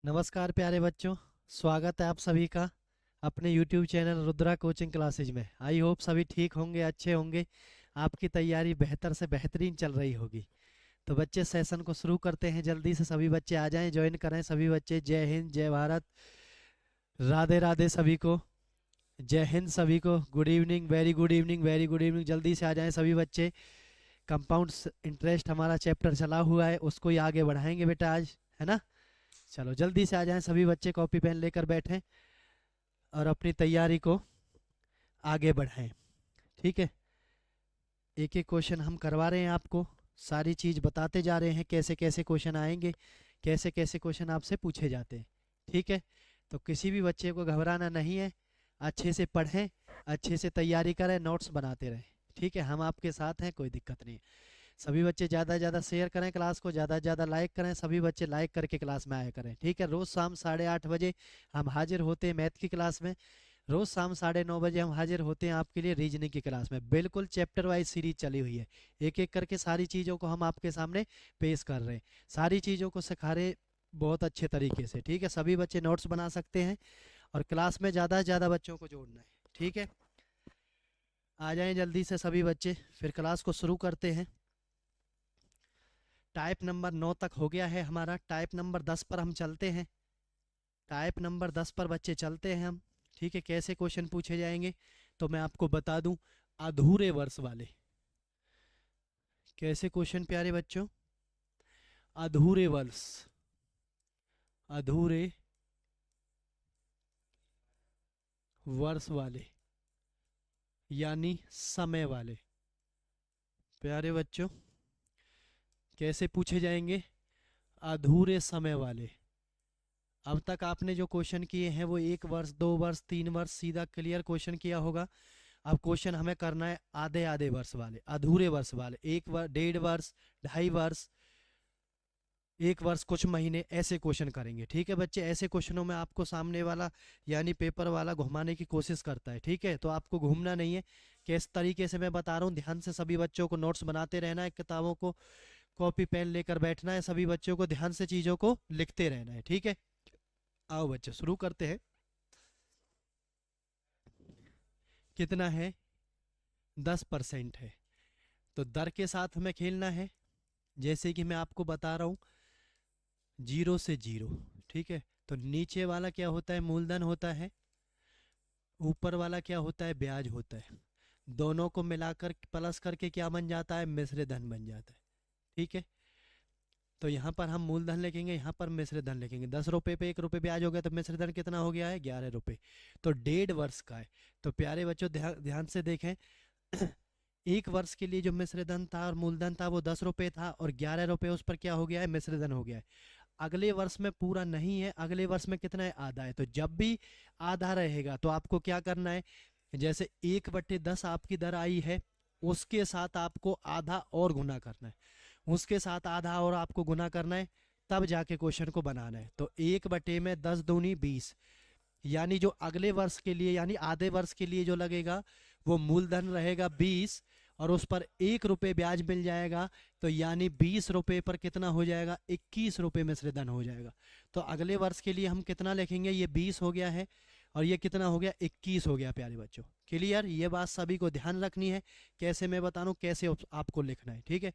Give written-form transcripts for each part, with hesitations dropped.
नमस्कार प्यारे बच्चों। स्वागत है आप सभी का अपने YouTube channel Rudra coaching classes में। आई होप सभी ठीक होंगे, अच्छे होंगे। आपकी तैयारी बेहतर से बेहतरीन चल रही होगी। तो बच्चे सेशन को शुरू करते हैं। जल्दी से सभी बच्चे आ जाएं, ज्वाइन करें सभी बच्चे। जय हिंद, जय भारत, राधे राधे सभी को। जय हिंद सभी को। Good evening, very good evening, very good evening. जल्दी से आ जाएं सभी बच्चे। कंपाउंड इंटरेस्ट हमारा चैप्टर चला हुआ है, उसको ही आगे बढ़ाएंगे बेटा आज, है ना। चलो जल्दी से आ जाएं सभी बच्चे, कॉपी पेन लेकर बैठें और अपनी तैयारी को आगे बढ़ाएं। ठीक है, एक एक क्वेश्चन हम करवा रहे हैं आपको, सारी चीज़ बताते जा रहे हैं, कैसे कैसे क्वेश्चन आएंगे, कैसे कैसे क्वेश्चन आपसे पूछे जाते हैं। ठीक है, तो किसी भी बच्चे को घबराना नहीं है। अच्छे से पढ़ें, अच्छे से तैयारी करें, नोट्स बनाते रहें। ठीक है, हम आपके साथ हैं, कोई दिक्कत नहीं है। सभी बच्चे ज़्यादा से ज़्यादा शेयर करें क्लास को, ज़्यादा से ज़्यादा लाइक करें। सभी बच्चे लाइक करके क्लास में आया करें। ठीक है, रोज़ शाम 8:30 बजे हम हाजिर होते हैं मैथ की क्लास में। रोज शाम 9:30 बजे हम हाजिर होते हैं आपके लिए रीजनिंग की क्लास में। बिल्कुल चैप्टर वाइज सीरीज चली हुई है, एक एक करके सारी चीज़ों को हम आपके सामने पेश कर रहे हैं, सारी चीज़ों को सिखा रहे बहुत अच्छे तरीके से। ठीक है, सभी बच्चे नोट्स बना सकते हैं और क्लास में ज़्यादा से ज़्यादा बच्चों को जोड़ना है। ठीक है, आ जाएं जल्दी से सभी बच्चे, फिर क्लास को शुरू करते हैं। टाइप नंबर 9 तक हो गया है हमारा, टाइप नंबर 10 पर हम चलते हैं। टाइप नंबर 10 पर बच्चे चलते हैं हम। ठीक है, कैसे क्वेश्चन पूछे जाएंगे तो मैं आपको बता दूं। अधूरे वर्ष वाले कैसे क्वेश्चन प्यारे बच्चों, अधूरे वर्ष, अधूरे वर्ष वाले यानी समय वाले। प्यारे बच्चों कैसे पूछे जाएंगे, अधूरे समय वाले। अब तक आपने जो क्वेश्चन किए हैं वो 1 वर्ष, 2 वर्ष, 3 वर्ष सीधा क्लियर क्वेश्चन किया होगा। अब क्वेश्चन हमें करना है आधे आधे वर्ष वाले, अधूरे वर्ष वाले। 1 वर्ष, 1.5 वर्ष, 2.5 वर्ष, 1 वर्ष कुछ महीने, ऐसे क्वेश्चन करेंगे। ठीक है बच्चे, ऐसे क्वेश्चनों में आपको सामने वाला यानी पेपर वाला घुमाने की कोशिश करता है। ठीक है, तो आपको घूमना नहीं है। किस तरीके से मैं बता रहा हूँ, ध्यान से सभी बच्चों को नोट्स बनाते रहना है, किताबों को कॉपी पेन लेकर बैठना है, सभी बच्चों को ध्यान से चीज़ों को लिखते रहना है। ठीक है, आओ बच्चे शुरू करते हैं। कितना है, 10% है, तो दर के साथ हमें खेलना है। जैसे कि मैं आपको बता रहा हूँ, 0 से 0। ठीक है, तो नीचे वाला क्या होता है, मूलधन होता है। ऊपर वाला क्या होता है, ब्याज होता है। दोनों को मिलाकर प्लस करके क्या बन जाता है, मिश्र धन बन जाता है। ठीक है, तो यहाँ पर हम मूलधन लिखेंगे, यहाँ पर मिश्र धन लिखेंगे। 10 रुपये पे 1 रुपये ब्याज हो गया, तो मिश्र धन कितना हो गया है, 11 रुपये। तो 1.5 वर्ष का है। तो प्यारे बच्चों ध्यान ध्यान से देखें। 1 वर्ष के लिए जो मिश्र धन था और मूलधन था वो 10 रुपये था, और 11 रुपये उस पर क्या हो गया है, मिश्र धन हो गया है। अगले वर्ष में पूरा नहीं है, अगले वर्ष में कितना है, आधा है। तो जब भी आधा रहेगा तो आपको क्या करना है, जैसे 1/10 आपकी दर आई है, उसके साथ आपको आधा और गुना करना है, उसके साथ आधा और आपको गुना करना है, तब जाके क्वेश्चन को बनाना है। तो 1/10 × 10 = 20, यानी जो अगले वर्ष के लिए यानी आधे वर्ष के लिए जो लगेगा वो मूलधन रहेगा 20, और उस पर 1 रुपये ब्याज मिल जाएगा। तो यानी 20 रुपये पर कितना हो जाएगा, 21 रुपये मिश्रधन हो जाएगा। तो अगले वर्ष के लिए हम कितना लिखेंगे, ये 20 हो गया है और ये कितना हो गया, 21 हो गया। प्यारे बच्चों क्लियर, ये बात सभी को ध्यान रखनी है। कैसे मैं बता रहा हूँ, कैसे आपको लिखना है। ठीक है,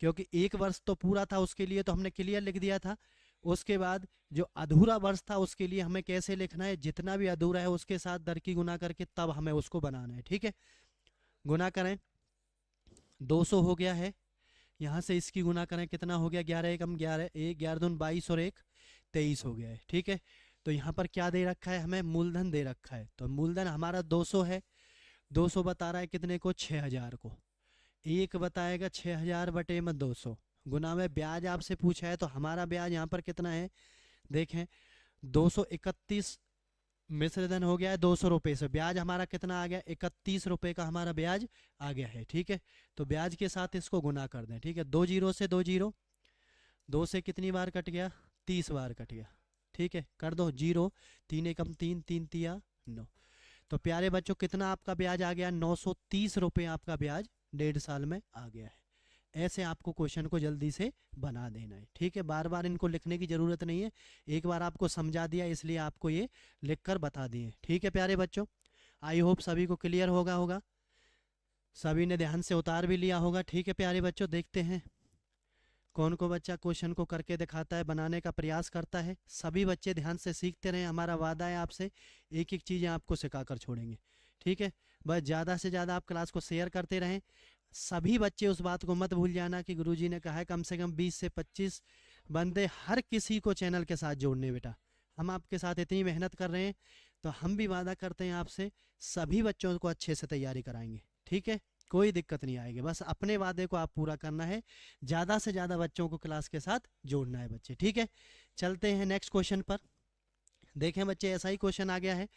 क्योंकि 1 वर्ष तो पूरा था, उसके लिए तो हमने क्लियर लिख दिया था। उसके बाद जो अधूरा वर्ष था उसके लिए हमें कैसे लिखना है, जितना भी अधूरा है उसके साथ दर की गुना करके तब हमें उसको बनाना है। ठीक है, गुना करें, 200 हो गया है। यहाँ से इसकी गुना करें, कितना हो गया, 11 × 1 = 11, 1 × 11 = 22 और 1 = 23 हो गया है। ठीक है, तो यहाँ पर क्या दे रखा है, हमें मूलधन दे रखा है। तो मूलधन हमारा 200 है। 200 बता रहा है कितने को, 6000 को। एक बताएगा 6000/200, गुना में ब्याज आपसे पूछा है, तो हमारा ब्याज यहाँ पर कितना है, देखें 231 मिश्र धन हो गया है 200 रुपये से, ब्याज हमारा कितना आ गया, 31 रुपये का हमारा ब्याज आ गया है। ठीक है, तो ब्याज के साथ इसको गुना कर दें। ठीक है, 2 जीरो से 2 जीरो, 2 से कितनी बार कट गया, 30 बार कट गया। ठीक है, कर दो जीरो, 3 × 1 = 3, 3 × 3 = 9। तो प्यारे बच्चों कितना आपका ब्याज आ गया, 930 रुपये आपका ब्याज 1.5 साल में आ गया है। ऐसे आपको क्वेश्चन को जल्दी से बना देना है। ठीक है, बार बार इनको लिखने की ज़रूरत नहीं है, एक बार आपको समझा दिया इसलिए आपको ये लिख कर बता दिए। ठीक है प्यारे बच्चों, आई होप सभी को क्लियर होगा, सभी ने ध्यान से उतार भी लिया होगा। ठीक है प्यारे बच्चों, देखते हैं कौन को बच्चा क्वेश्चन को करके दिखाता है, बनाने का प्रयास करता है। सभी बच्चे ध्यान से सीखते रहें, हमारा वादा है आपसे, एक एक चीज़ें आपको सिखा कर छोड़ेंगे। ठीक है, बस ज़्यादा से ज़्यादा आप क्लास को शेयर करते रहें। सभी बच्चे उस बात को मत भूल जाना कि गुरुजी ने कहा है कम से कम 20 से 25 बंदे हर किसी को चैनल के साथ जोड़ने। बेटा हम आपके साथ इतनी मेहनत कर रहे हैं, तो हम भी वादा करते हैं आपसे सभी बच्चों को अच्छे से तैयारी कराएंगे। ठीक है, कोई दिक्कत नहीं आएगी, बस अपने वादे को आप पूरा करना है, ज़्यादा से ज़्यादा बच्चों को क्लास के साथ जोड़ना है बच्चे। ठीक है, चलते हैं नेक्स्ट क्वेश्चन पर। देखें बच्चे, ऐसा ही क्वेश्चन आ गया है,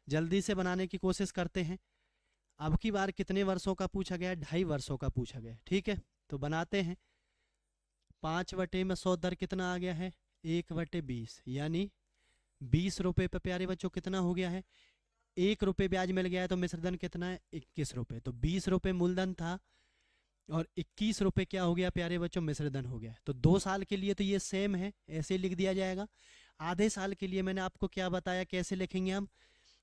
जल्दी से बनाने की कोशिश करते हैं। अब की बार कितने वर्षों का पूछा गया है? 2.5 वर्षों का पूछा गया है। ठीक है, तो बनाते हैं। 5/100 दर कितना आ गया है? 1/20, यानी 20 रुपये पर प्यारे बच्चों कितना हो गया है? 1 रुपये ब्याज मिल गया है, तो मिश्रधन कितना है? 21 रुपये। तो 20 रुपये मूलधन था और 21 रुपये क्या हो गया प्यारे बच्चों? मिश्रधन हो गया। तो 2 साल के लिए तो ये सेम है, ऐसे लिख दिया जाएगा। आधे साल के लिए मैंने आपको क्या बताया, कैसे लिखेंगे हम?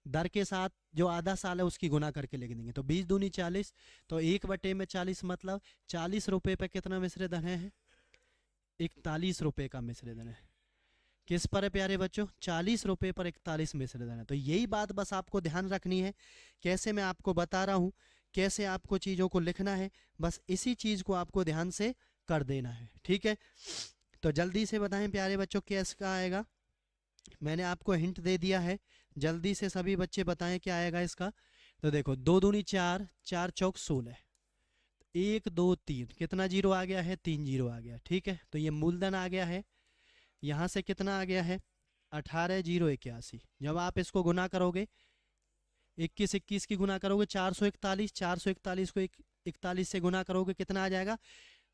दर के साथ जो आधा साल है उसकी गुना करके लिख देंगे। तो 20 दूनी 40, तो 1/40 मतलब 40 रुपये पे कितना मिश्रधन है? 41 रुपये का मिश्रधन है। किस पर है प्यारे बच्चों? 40 रुपये पर 41 मिश्रधन है। तो यही बात बस आपको ध्यान रखनी है, कैसे मैं आपको बता रहा हूँ, कैसे आपको चीज़ों को लिखना है, बस इसी चीज़ को आपको ध्यान से कर देना है। ठीक है, तो जल्दी से बताएं प्यारे बच्चों कैसा आएगा। मैंने आपको हिंट दे दिया है, जल्दी से सभी बच्चे बताएं क्या आएगा इसका। तो देखो 2 दूनी 4, 4 चौक 16, 1 2 3, कितना जीरो आ गया है? 3 जीरो आ गया। ठीक है, तो ये मूलधन आ गया है। यहाँ से कितना आ गया है? 18,081। जब आप इसको गुना करोगे, 21 की गुना करोगे 441, 441 को 41 से गुना करोगे कितना आ जाएगा?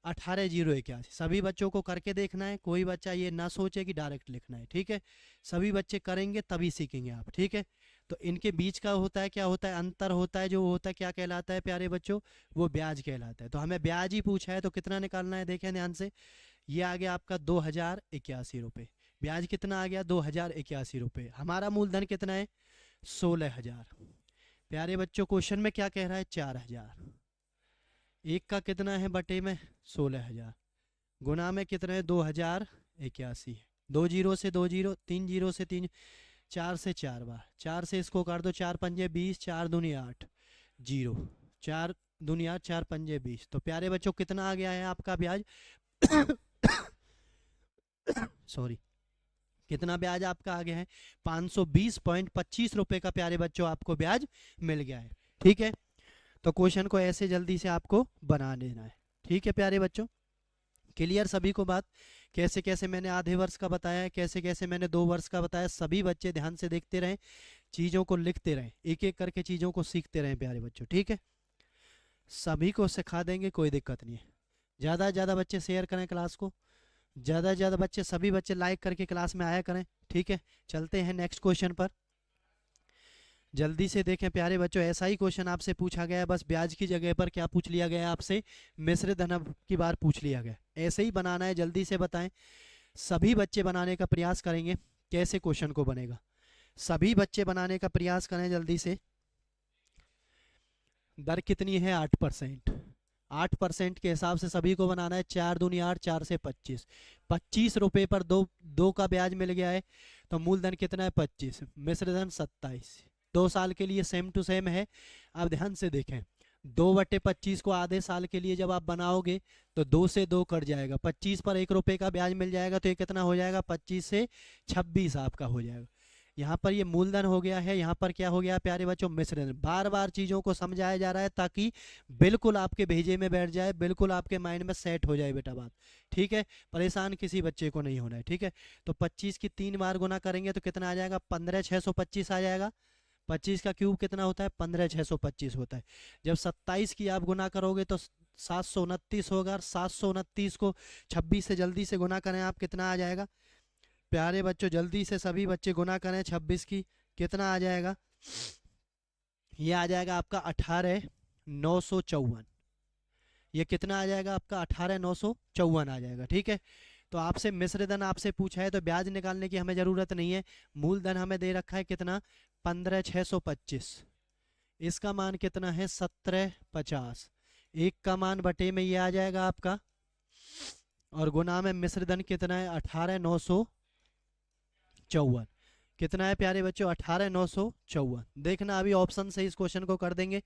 18,081। सभी बच्चों को करके देखना है, कोई बच्चा ये ना सोचे कि डायरेक्ट लिखना है। ठीक है, सभी बच्चे करेंगे तभी सीखेंगे आप। ठीक है, तो इनके बीच का होता है, क्या होता है? अंतर होता है, जो होता है क्या कहलाता है प्यारे बच्चों? वो ब्याज कहलाता है। तो हमें ब्याज ही पूछा है, तो कितना निकालना है? देखें ध्यान से, ये आ गया आपका 2,081 रुपये। ब्याज कितना आ गया? 2,081 रुपये। हमारा मूलधन कितना है? 16,000। प्यारे बच्चों क्वेश्चन में क्या कह रहा है? 4,000। एक का कितना है बटे में? 16,000। गुना में कितना है? 2,081। 2 जीरो से 2 जीरो, 3 जीरो से 3, 4 से 4 बार, 4 से इसको कर दो, 4 पंजे 20, 4 दूनी 8, जीरो, 4 दूनी 8, 4 पंजे 20। तो प्यारे बच्चों कितना आ गया है आपका ब्याज? सॉरी, कितना ब्याज आपका आ गया है? 520.25 रुपए का प्यारे बच्चों आपको ब्याज मिल गया है। ठीक है, तो क्वेश्चन को ऐसे जल्दी से आपको बना देना है। ठीक है प्यारे बच्चों, क्लियर सभी को बात? कैसे कैसे मैंने आधे वर्ष का बताया है, कैसे कैसे मैंने 2 वर्ष का बताया, सभी बच्चे ध्यान से देखते रहें, चीज़ों को लिखते रहें, एक एक करके चीज़ों को सीखते रहें प्यारे बच्चों। ठीक है, सभी को सिखा देंगे, कोई दिक्कत नहीं है। ज़्यादा से ज़्यादा बच्चे शेयर करें क्लास को, ज़्यादा से ज़्यादा बच्चे, सभी बच्चे लाइक करके क्लास में आया करें। ठीक है, चलते हैं नेक्स्ट क्वेश्चन पर। जल्दी से देखें प्यारे बच्चों, ऐसा ही क्वेश्चन आपसे पूछा गया है, बस ब्याज की जगह पर क्या पूछ लिया गया है आपसे? मिश्र धन की बार पूछ लिया गया। ऐसे ही बनाना है, जल्दी से बताएं। सभी बच्चे बनाने का प्रयास करेंगे, कैसे क्वेश्चन को बनेगा, सभी बच्चे बनाने का प्रयास करें जल्दी से। दर कितनी है? 8%। 8% के हिसाब से सभी को बनाना है। 4 दूनी 8, 4 से 25, 25 रुपये पर दो का ब्याज मिल गया है, तो मूलधन कितना है? 25, मिश्रधन 27। 2 साल के लिए सेम टू सेम है। आप ध्यान से देखें, 2/25 को आधे साल के लिए जब आप बनाओगे तो 2 से 2 कट जाएगा, 25 पर 1 रुपये का ब्याज मिल जाएगा, तो ये कितना हो जाएगा? 25 से 26 आपका हो जाएगा। यहाँ पर ये मूलधन हो गया है, यहाँ पर क्या हो गया प्यारे बच्चों? मिश्रधन। बार बार चीज़ों को समझाया जा रहा है ताकि बिल्कुल आपके भेजे में बैठ जाए, बिल्कुल आपके माइंड में सेट हो जाए बेटा बात। ठीक है, परेशान किसी बच्चे को नहीं होना है। ठीक है, तो 25 की 3 बार गुना करेंगे तो कितना आ जाएगा? 15,625 आ जाएगा। 25 का क्यूब कितना होता है? 15,625 होता है। जब 27 की आप गुना करोगे तो 729 होगा। 729 को 26 से जल्दी से गुना करें आप, कितना आ जाएगा प्यारे बच्चों? जल्दी से सभी बच्चे गुना करें 26 की, कितना आ जाएगा? ये आ जाएगा आपका 18,954। ये कितना आ जाएगा आपका 18,954 आ जाएगा। ठीक है, तो आपसे मिश्र धन आपसे पूछा है तो ब्याज निकालने की हमें ज़रूरत नहीं है। मूलधन हमें दे रखा है कितना, 15,625। इसका मान कितना है, 1750। एक का मान बटे में ये आ जाएगा आपका, और गुना में मिश्र धन कितना है, 18,954। कितना है प्यारे बच्चों, 18,954। देखना अभी ऑप्शन से इस क्वेश्चन को कर देंगे,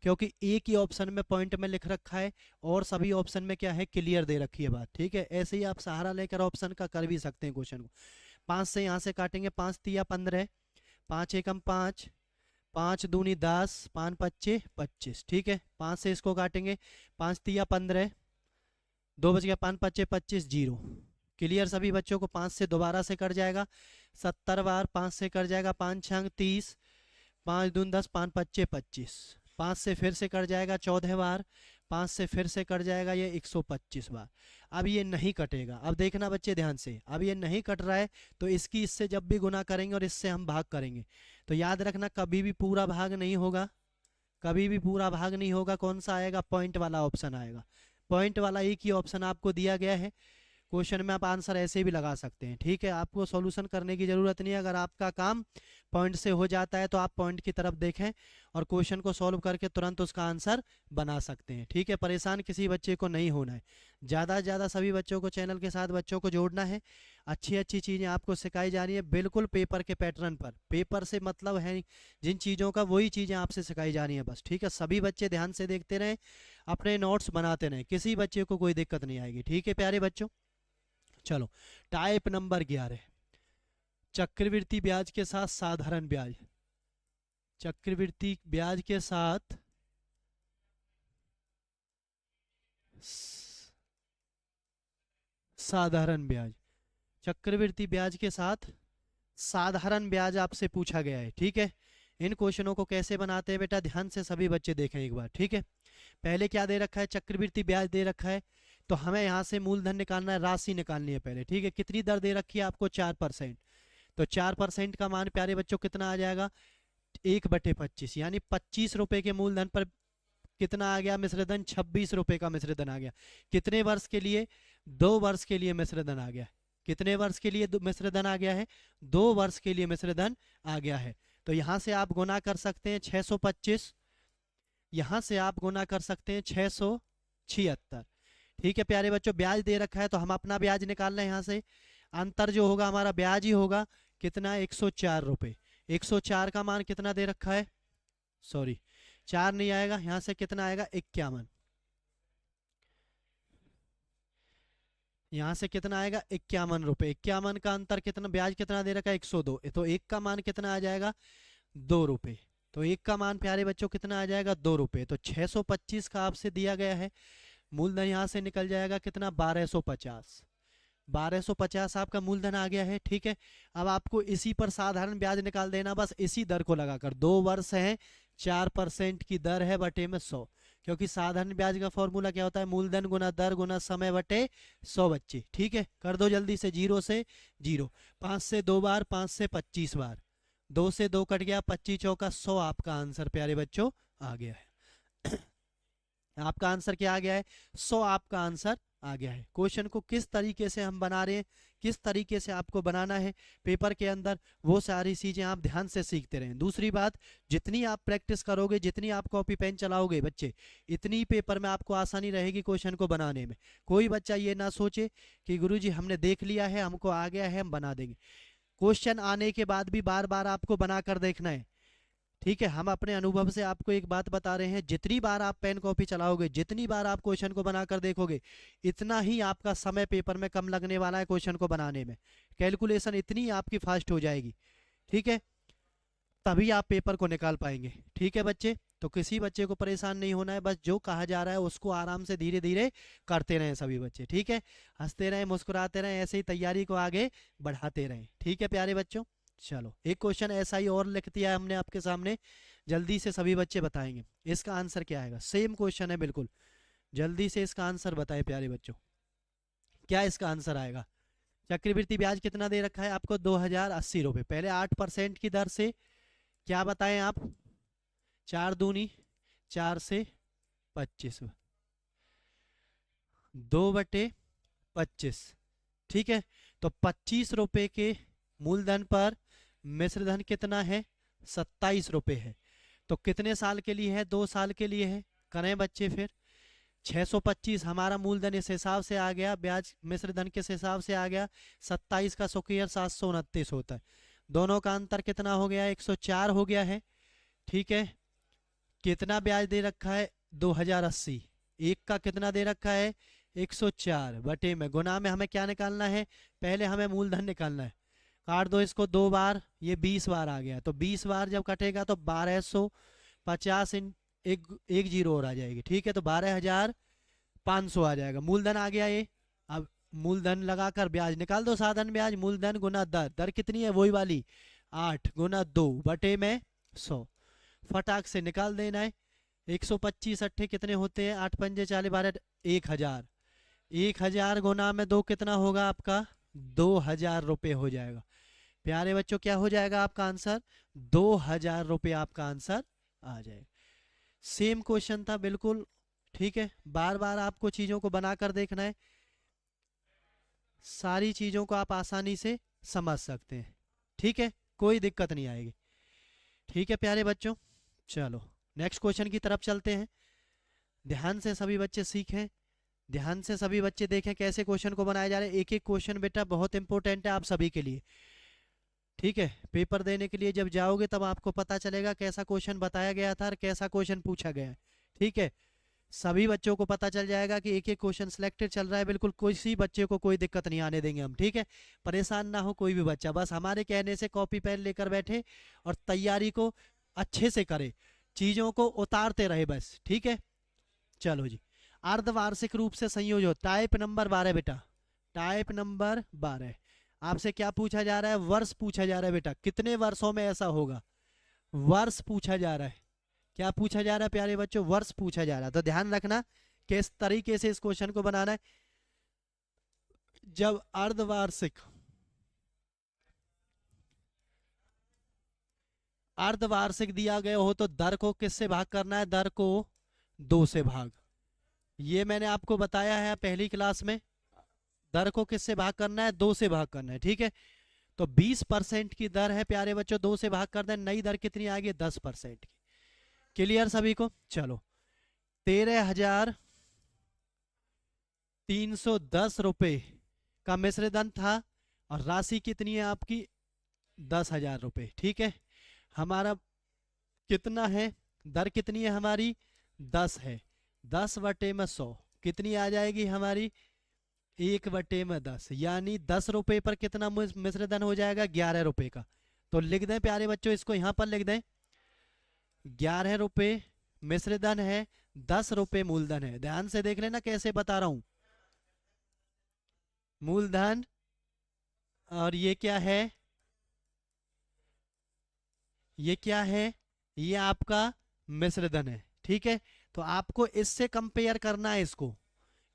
क्योंकि एक ही ऑप्शन में पॉइंट में लिख रखा है और सभी ऑप्शन में क्या है, क्लियर दे रखी है बात। ठीक है, ऐसे ही आप सहारा लेकर ऑप्शन का कर भी सकते हैं क्वेश्चन को। 5 से यहाँ से काटेंगे, 5 तिया 15, 5 एकम 5, 5 दूनी 10, 5 पच्चे 25। ठीक है, 5 से इसको काटेंगे, 5 तिया 15, 2 बच गया, 5 पच्चे 25, 0। क्लियर सभी बच्चों को। 5 से दोबारा से कट जाएगा 70 बार, 5 से कट जाएगा 5 छंग 30, 5 दून 10, 5 पच्चे 25। 5 से फिर से कट जाएगा 14 बार, 5 से फिर से कट जाएगा ये 125 बार। अब ये नहीं कटेगा। अब देखना बच्चे ध्यान से, अब ये नहीं कट रहा है तो इसकी इससे जब भी गुना करेंगे और इससे हम भाग करेंगे तो याद रखना कभी भी पूरा भाग नहीं होगा, कभी भी पूरा भाग नहीं होगा। कौन सा आएगा, पॉइंट वाला ऑप्शन आएगा। पॉइंट वाला एक ही ऑप्शन आपको दिया गया है क्वेश्चन में, आप आंसर ऐसे भी लगा सकते हैं। ठीक है, आपको सॉल्यूशन करने की ज़रूरत नहीं है। अगर आपका काम पॉइंट से हो जाता है तो आप पॉइंट की तरफ देखें और क्वेश्चन को सॉल्व करके तुरंत उसका आंसर बना सकते हैं। ठीक है, परेशान किसी बच्चे को नहीं होना है। ज़्यादा से ज़्यादा सभी बच्चों को चैनल के साथ बच्चों को जोड़ना है। अच्छी अच्छी चीज़ें आपको सिखाई जा रही है, बिल्कुल पेपर के पैटर्न पर। पेपर से मतलब है जिन चीज़ों का, वही चीज़ें आपसे सिखाई जा रही हैं बस। ठीक है, सभी बच्चे ध्यान से देखते रहें, अपने नोट्स बनाते रहें, किसी बच्चे को कोई दिक्कत नहीं आएगी। ठीक है प्यारे बच्चों, चलो टाइप नंबर 11, चक्रवृद्धि ब्याज के साथ साधारण ब्याज। चक्रवृद्धि ब्याज के साथ साधारण ब्याज, चक्रवृद्धि ब्याज के साथ साधारण ब्याज आपसे पूछा गया है। ठीक है, इन क्वेश्चनों को कैसे बनाते हैं बेटा, ध्यान से सभी बच्चे देखें एक बार। ठीक है, पहले क्या दे रखा है, चक्रवृद्धि ब्याज दे रखा है, तो हमें यहाँ से मूलधन निकालना है, राशि निकालनी है पहले। ठीक है, कितनी दर दे रखी है आपको, 4%। तो 4% का मान प्यारे बच्चों कितना आ जाएगा, 1/25, यानी 25 रुपए के मूलधन पर कितना आ गया मिश्रधन, 26 रुपए का मिश्रधन आ गया। कितने वर्ष के लिए, 2 वर्ष के लिए मिश्रधन आ गया। कितने वर्ष के लिए मिश्रधन आ गया है, 2 वर्ष के लिए मिश्रधन आ गया है। तो यहाँ से आप गुना कर सकते हैं 625, यहाँ से आप गुना कर सकते हैं 676। ठीक है प्यारे बच्चों, ब्याज दे रखा है तो हम अपना ब्याज निकाल रहे हैं। यहाँ से अंतर जो होगा हमारा ब्याज ही होगा, कितना, 104 रुपये। 104 का मान कितना दे रखा है, सॉरी 4 नहीं आएगा, यहाँ से कितना आएगा, 51। यहाँ से कितना आएगा, 51 रुपये। 51 का अंतर कितना, ब्याज कितना दे रखा है, 102, तो एक का मान कितना आ जाएगा, 2 रुपये। तो एक का मान प्यारे बच्चों कितना आ जाएगा, 2 रुपये। तो 625 का आपसे दिया गया है, मूलधन यहाँ से निकल जाएगा कितना, 1250। 1250 आपका मूलधन आ गया है। ठीक है, अब आपको इसी पर साधारण ब्याज निकाल देना, बस इसी दर को लगाकर। 2 वर्ष है, 4% की दर है, बटे में 100। क्योंकि साधारण ब्याज का फॉर्मूला क्या होता है, मूलधन गुना दर गुना समय बटे 100 बच्चे। ठीक है, कर दो जल्दी से, 0 से 0, 5 से 2 बार, 5 से 25 बार, 2 से 2 कट गया, 25 चौका 100 आपका आंसर प्यारे बच्चों आ गया है। आपका आंसर क्या आ गया है, 100 आपका आंसर आ गया है। क्वेश्चन को किस तरीके से हम बना रहे हैं, किस तरीके से आपको बनाना है पेपर के अंदर, वो सारी चीजें आप ध्यान से सीखते रहें। दूसरी बात, जितनी आप प्रैक्टिस करोगे, जितनी आप कॉपी पेन चलाओगे बच्चे, इतनी पेपर में आपको आसानी रहेगी क्वेश्चन को बनाने में। कोई बच्चा ये ना सोचे कि गुरुजी हमने देख लिया है, हमको आ गया है, हम बना देंगे। क्वेश्चन आने के बाद भी बार बार आपको बना कर देखना है। ठीक है, हम अपने अनुभव से आपको एक बात बता रहे हैं, जितनी बार आप पेन कॉपी चलाओगे, जितनी बार आप क्वेश्चन को बनाकर देखोगे, इतना ही आपका समय पेपर में कम लगने वाला है क्वेश्चन को बनाने में। कैलकुलेशन इतनी आपकी फास्ट हो जाएगी। ठीक है, तभी आप पेपर को निकाल पाएंगे। ठीक है बच्चे, तो किसी बच्चे को परेशान नहीं होना है, बस जो कहा जा रहा है उसको आराम से धीरे धीरे करते रहें सभी बच्चे। ठीक है, हंसते रहें, मुस्कुराते रहें, ऐसे ही तैयारी को आगे बढ़ाते रहें। ठीक है प्यारे बच्चों, चलो एक क्वेश्चन ऐसा ही और लिख दिया है हमने आपके सामने, जल्दी से सभी बच्चे बताएंगे इसका आंसर क्या आएगा। सेम क्वेश्चन है बिल्कुल, जल्दी से इसका आंसर बताएं प्यारे बच्चों, क्या इसका आंसर आएगा। चक्रवृद्धि ब्याज कितना दे रखा है आपको, 2080 रुपये। पहले 8% की दर से क्या बताएं आप, 4 दूनी 4 से 25, 2/25। ठीक है, तो 25 रुपए के मूलधन पर मिश्र धन कितना है? 27 रुपए है। तो कितने साल के लिए है? 2 साल के लिए है। करें बच्चे फिर 625 हमारा मूलधन इस हिसाब से आ गया, ब्याज मिश्र धन किस हिसाब से आ गया? 27 का स्क्वायर 729 होता है। दोनों का अंतर कितना हो गया? 104 हो गया है। ठीक है, कितना ब्याज दे रखा है? 2080। एक का कितना दे रखा है? 104 बटे में गुना में हमें क्या निकालना है? पहले हमें मूलधन निकालना है। काट दो इसको 2 बार, ये 20 बार आ गया। तो 20 बार जब कटेगा तो 1250 एक जीरो और आ जाएगी। ठीक है, तो 12,500 आ जाएगा। मूलधन आ गया ये। अब मूलधन लगाकर ब्याज निकाल दो। साधन ब्याज मूलधन गुना दर। दर कितनी है? वही वाली 8 गुना 2 बटे में 100। फटाक से निकाल देना है। 125 अट्ठे कितने होते हैं? 8 पंजे 40 12 1000। 1000 गुना में 2 कितना होगा आपका? 2000 रुपये हो जाएगा। प्यारे बच्चों क्या हो जाएगा आपका आंसर? 2000 रुपये आपका आंसर आ जाएगा। सेम क्वेश्चन था बिल्कुल। ठीक है, बार बार आपको चीजों को बनाकर देखना है, सारी चीजों को आप आसानी से समझ सकते हैं। ठीक है, कोई दिक्कत नहीं आएगी। ठीक है प्यारे बच्चों, चलो नेक्स्ट क्वेश्चन की तरफ चलते हैं। ध्यान से सभी बच्चे सीखें, ध्यान से सभी बच्चे देखें कैसे क्वेश्चन को बनाया जा रहा है। एक एक क्वेश्चन बेटा बहुत इंपॉर्टेंट है आप सभी के लिए। ठीक है, पेपर देने के लिए जब जाओगे तब आपको पता चलेगा कैसा क्वेश्चन बताया गया था और कैसा क्वेश्चन पूछा गया है। ठीक है, सभी बच्चों को पता चल जाएगा कि एक एक क्वेश्चन सिलेक्टेड चल रहा है। बिल्कुल किसी बच्चे को कोई दिक्कत नहीं आने देंगे हम। ठीक है, परेशान ना हो कोई भी बच्चा, बस हमारे कहने से कॉपी पेन लेकर बैठे और तैयारी को अच्छे से करे, चीजों को उतारते रहे बस। ठीक है, चलो जी। अर्धवार्षिक रूप से संयोजन टाइप नंबर 12 बेटा, टाइप नंबर 12। आपसे क्या पूछा जा रहा है? वर्ष पूछा जा रहा है बेटा। कितने वर्षों में ऐसा होगा? वर्ष पूछा जा रहा है। क्या पूछा जा रहा है प्यारे बच्चों? वर्ष पूछा जा रहा है। तो ध्यान रखना किस तरीके से इस क्वेश्चन को बनाना है। जब अर्धवार्षिक अर्धवार्षिक दिया गया हो तो दर को किससे भाग करना है? दर को 2 से भाग। ये मैंने आपको बताया है पहली क्लास में। दर को किससे भाग करना है? 2 से भाग करना है। ठीक है, तो 20% की दर है प्यारे बच्चों, 2 से भाग कर दें। नई दर कितनी आ गई? 10% की। क्लियर सभी को? चलो 13,310 रुपये का मिश्र धन था और राशि कितनी है आपकी? 10,000 रुपये। ठीक है, हमारा कितना है? दर कितनी है हमारी? 10 है। 10/100 कितनी आ जाएगी हमारी? 1/10, यानी 10 रुपये पर कितना मिश्र धन हो जाएगा? 11 रुपये का। तो लिख दें प्यारे बच्चों, इसको यहां पर लिख दें। 11 रुपये मिश्र धन है, 10 रुपये मूलधन है। ध्यान से देख लेना कैसे बता रहा हूं। मूलधन और ये क्या है? ये क्या है? ये आपका मिश्र धन है। ठीक है, तो आपको इससे कंपेयर करना है,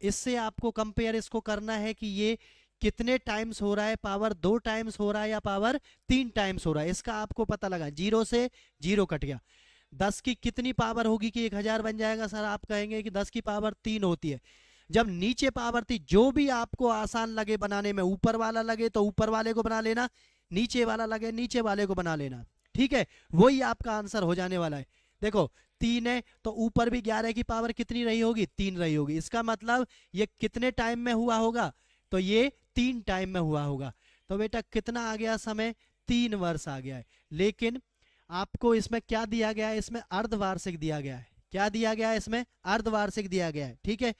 इससे आपको कंपेयर इसको करना है कि ये कितने टाइम्स हो रहा है। पावर 2 टाइम्स हो रहा है या पावर 3 टाइम्स हो रहा है, इसका आपको पता लगा। 0 से 0 कट गया। 10 की कितनी पावर होगी कि 1000 बन जाएगा? सर आप कहेंगे कि 10 की पावर 3 होती है। जब नीचे पावर थी, जो भी आपको आसान लगे बनाने में, ऊपर वाला लगे तो ऊपर वाले को बना लेना, नीचे वाला लगे नीचे वाले को बना लेना। ठीक है, वही आपका आंसर हो जाने वाला है। देखो 3 है तो ऊपर भी 11 की पावर कितनी रही होगी? 3 रही होगी। इसका मतलब ये कितने टाइम में हुआ होगा? तो ये 3 टाइम में हुआ होगा। तो बेटा कितना आ गया समय? 3 वर्ष आ गया है। लेकिन आपको इसमें क्या दिया गया है? इसमें अर्धवार्षिक दिया गया है। क्या दिया गया है? इसमें अर्धवार्षिक दिया गया है। ठीक है,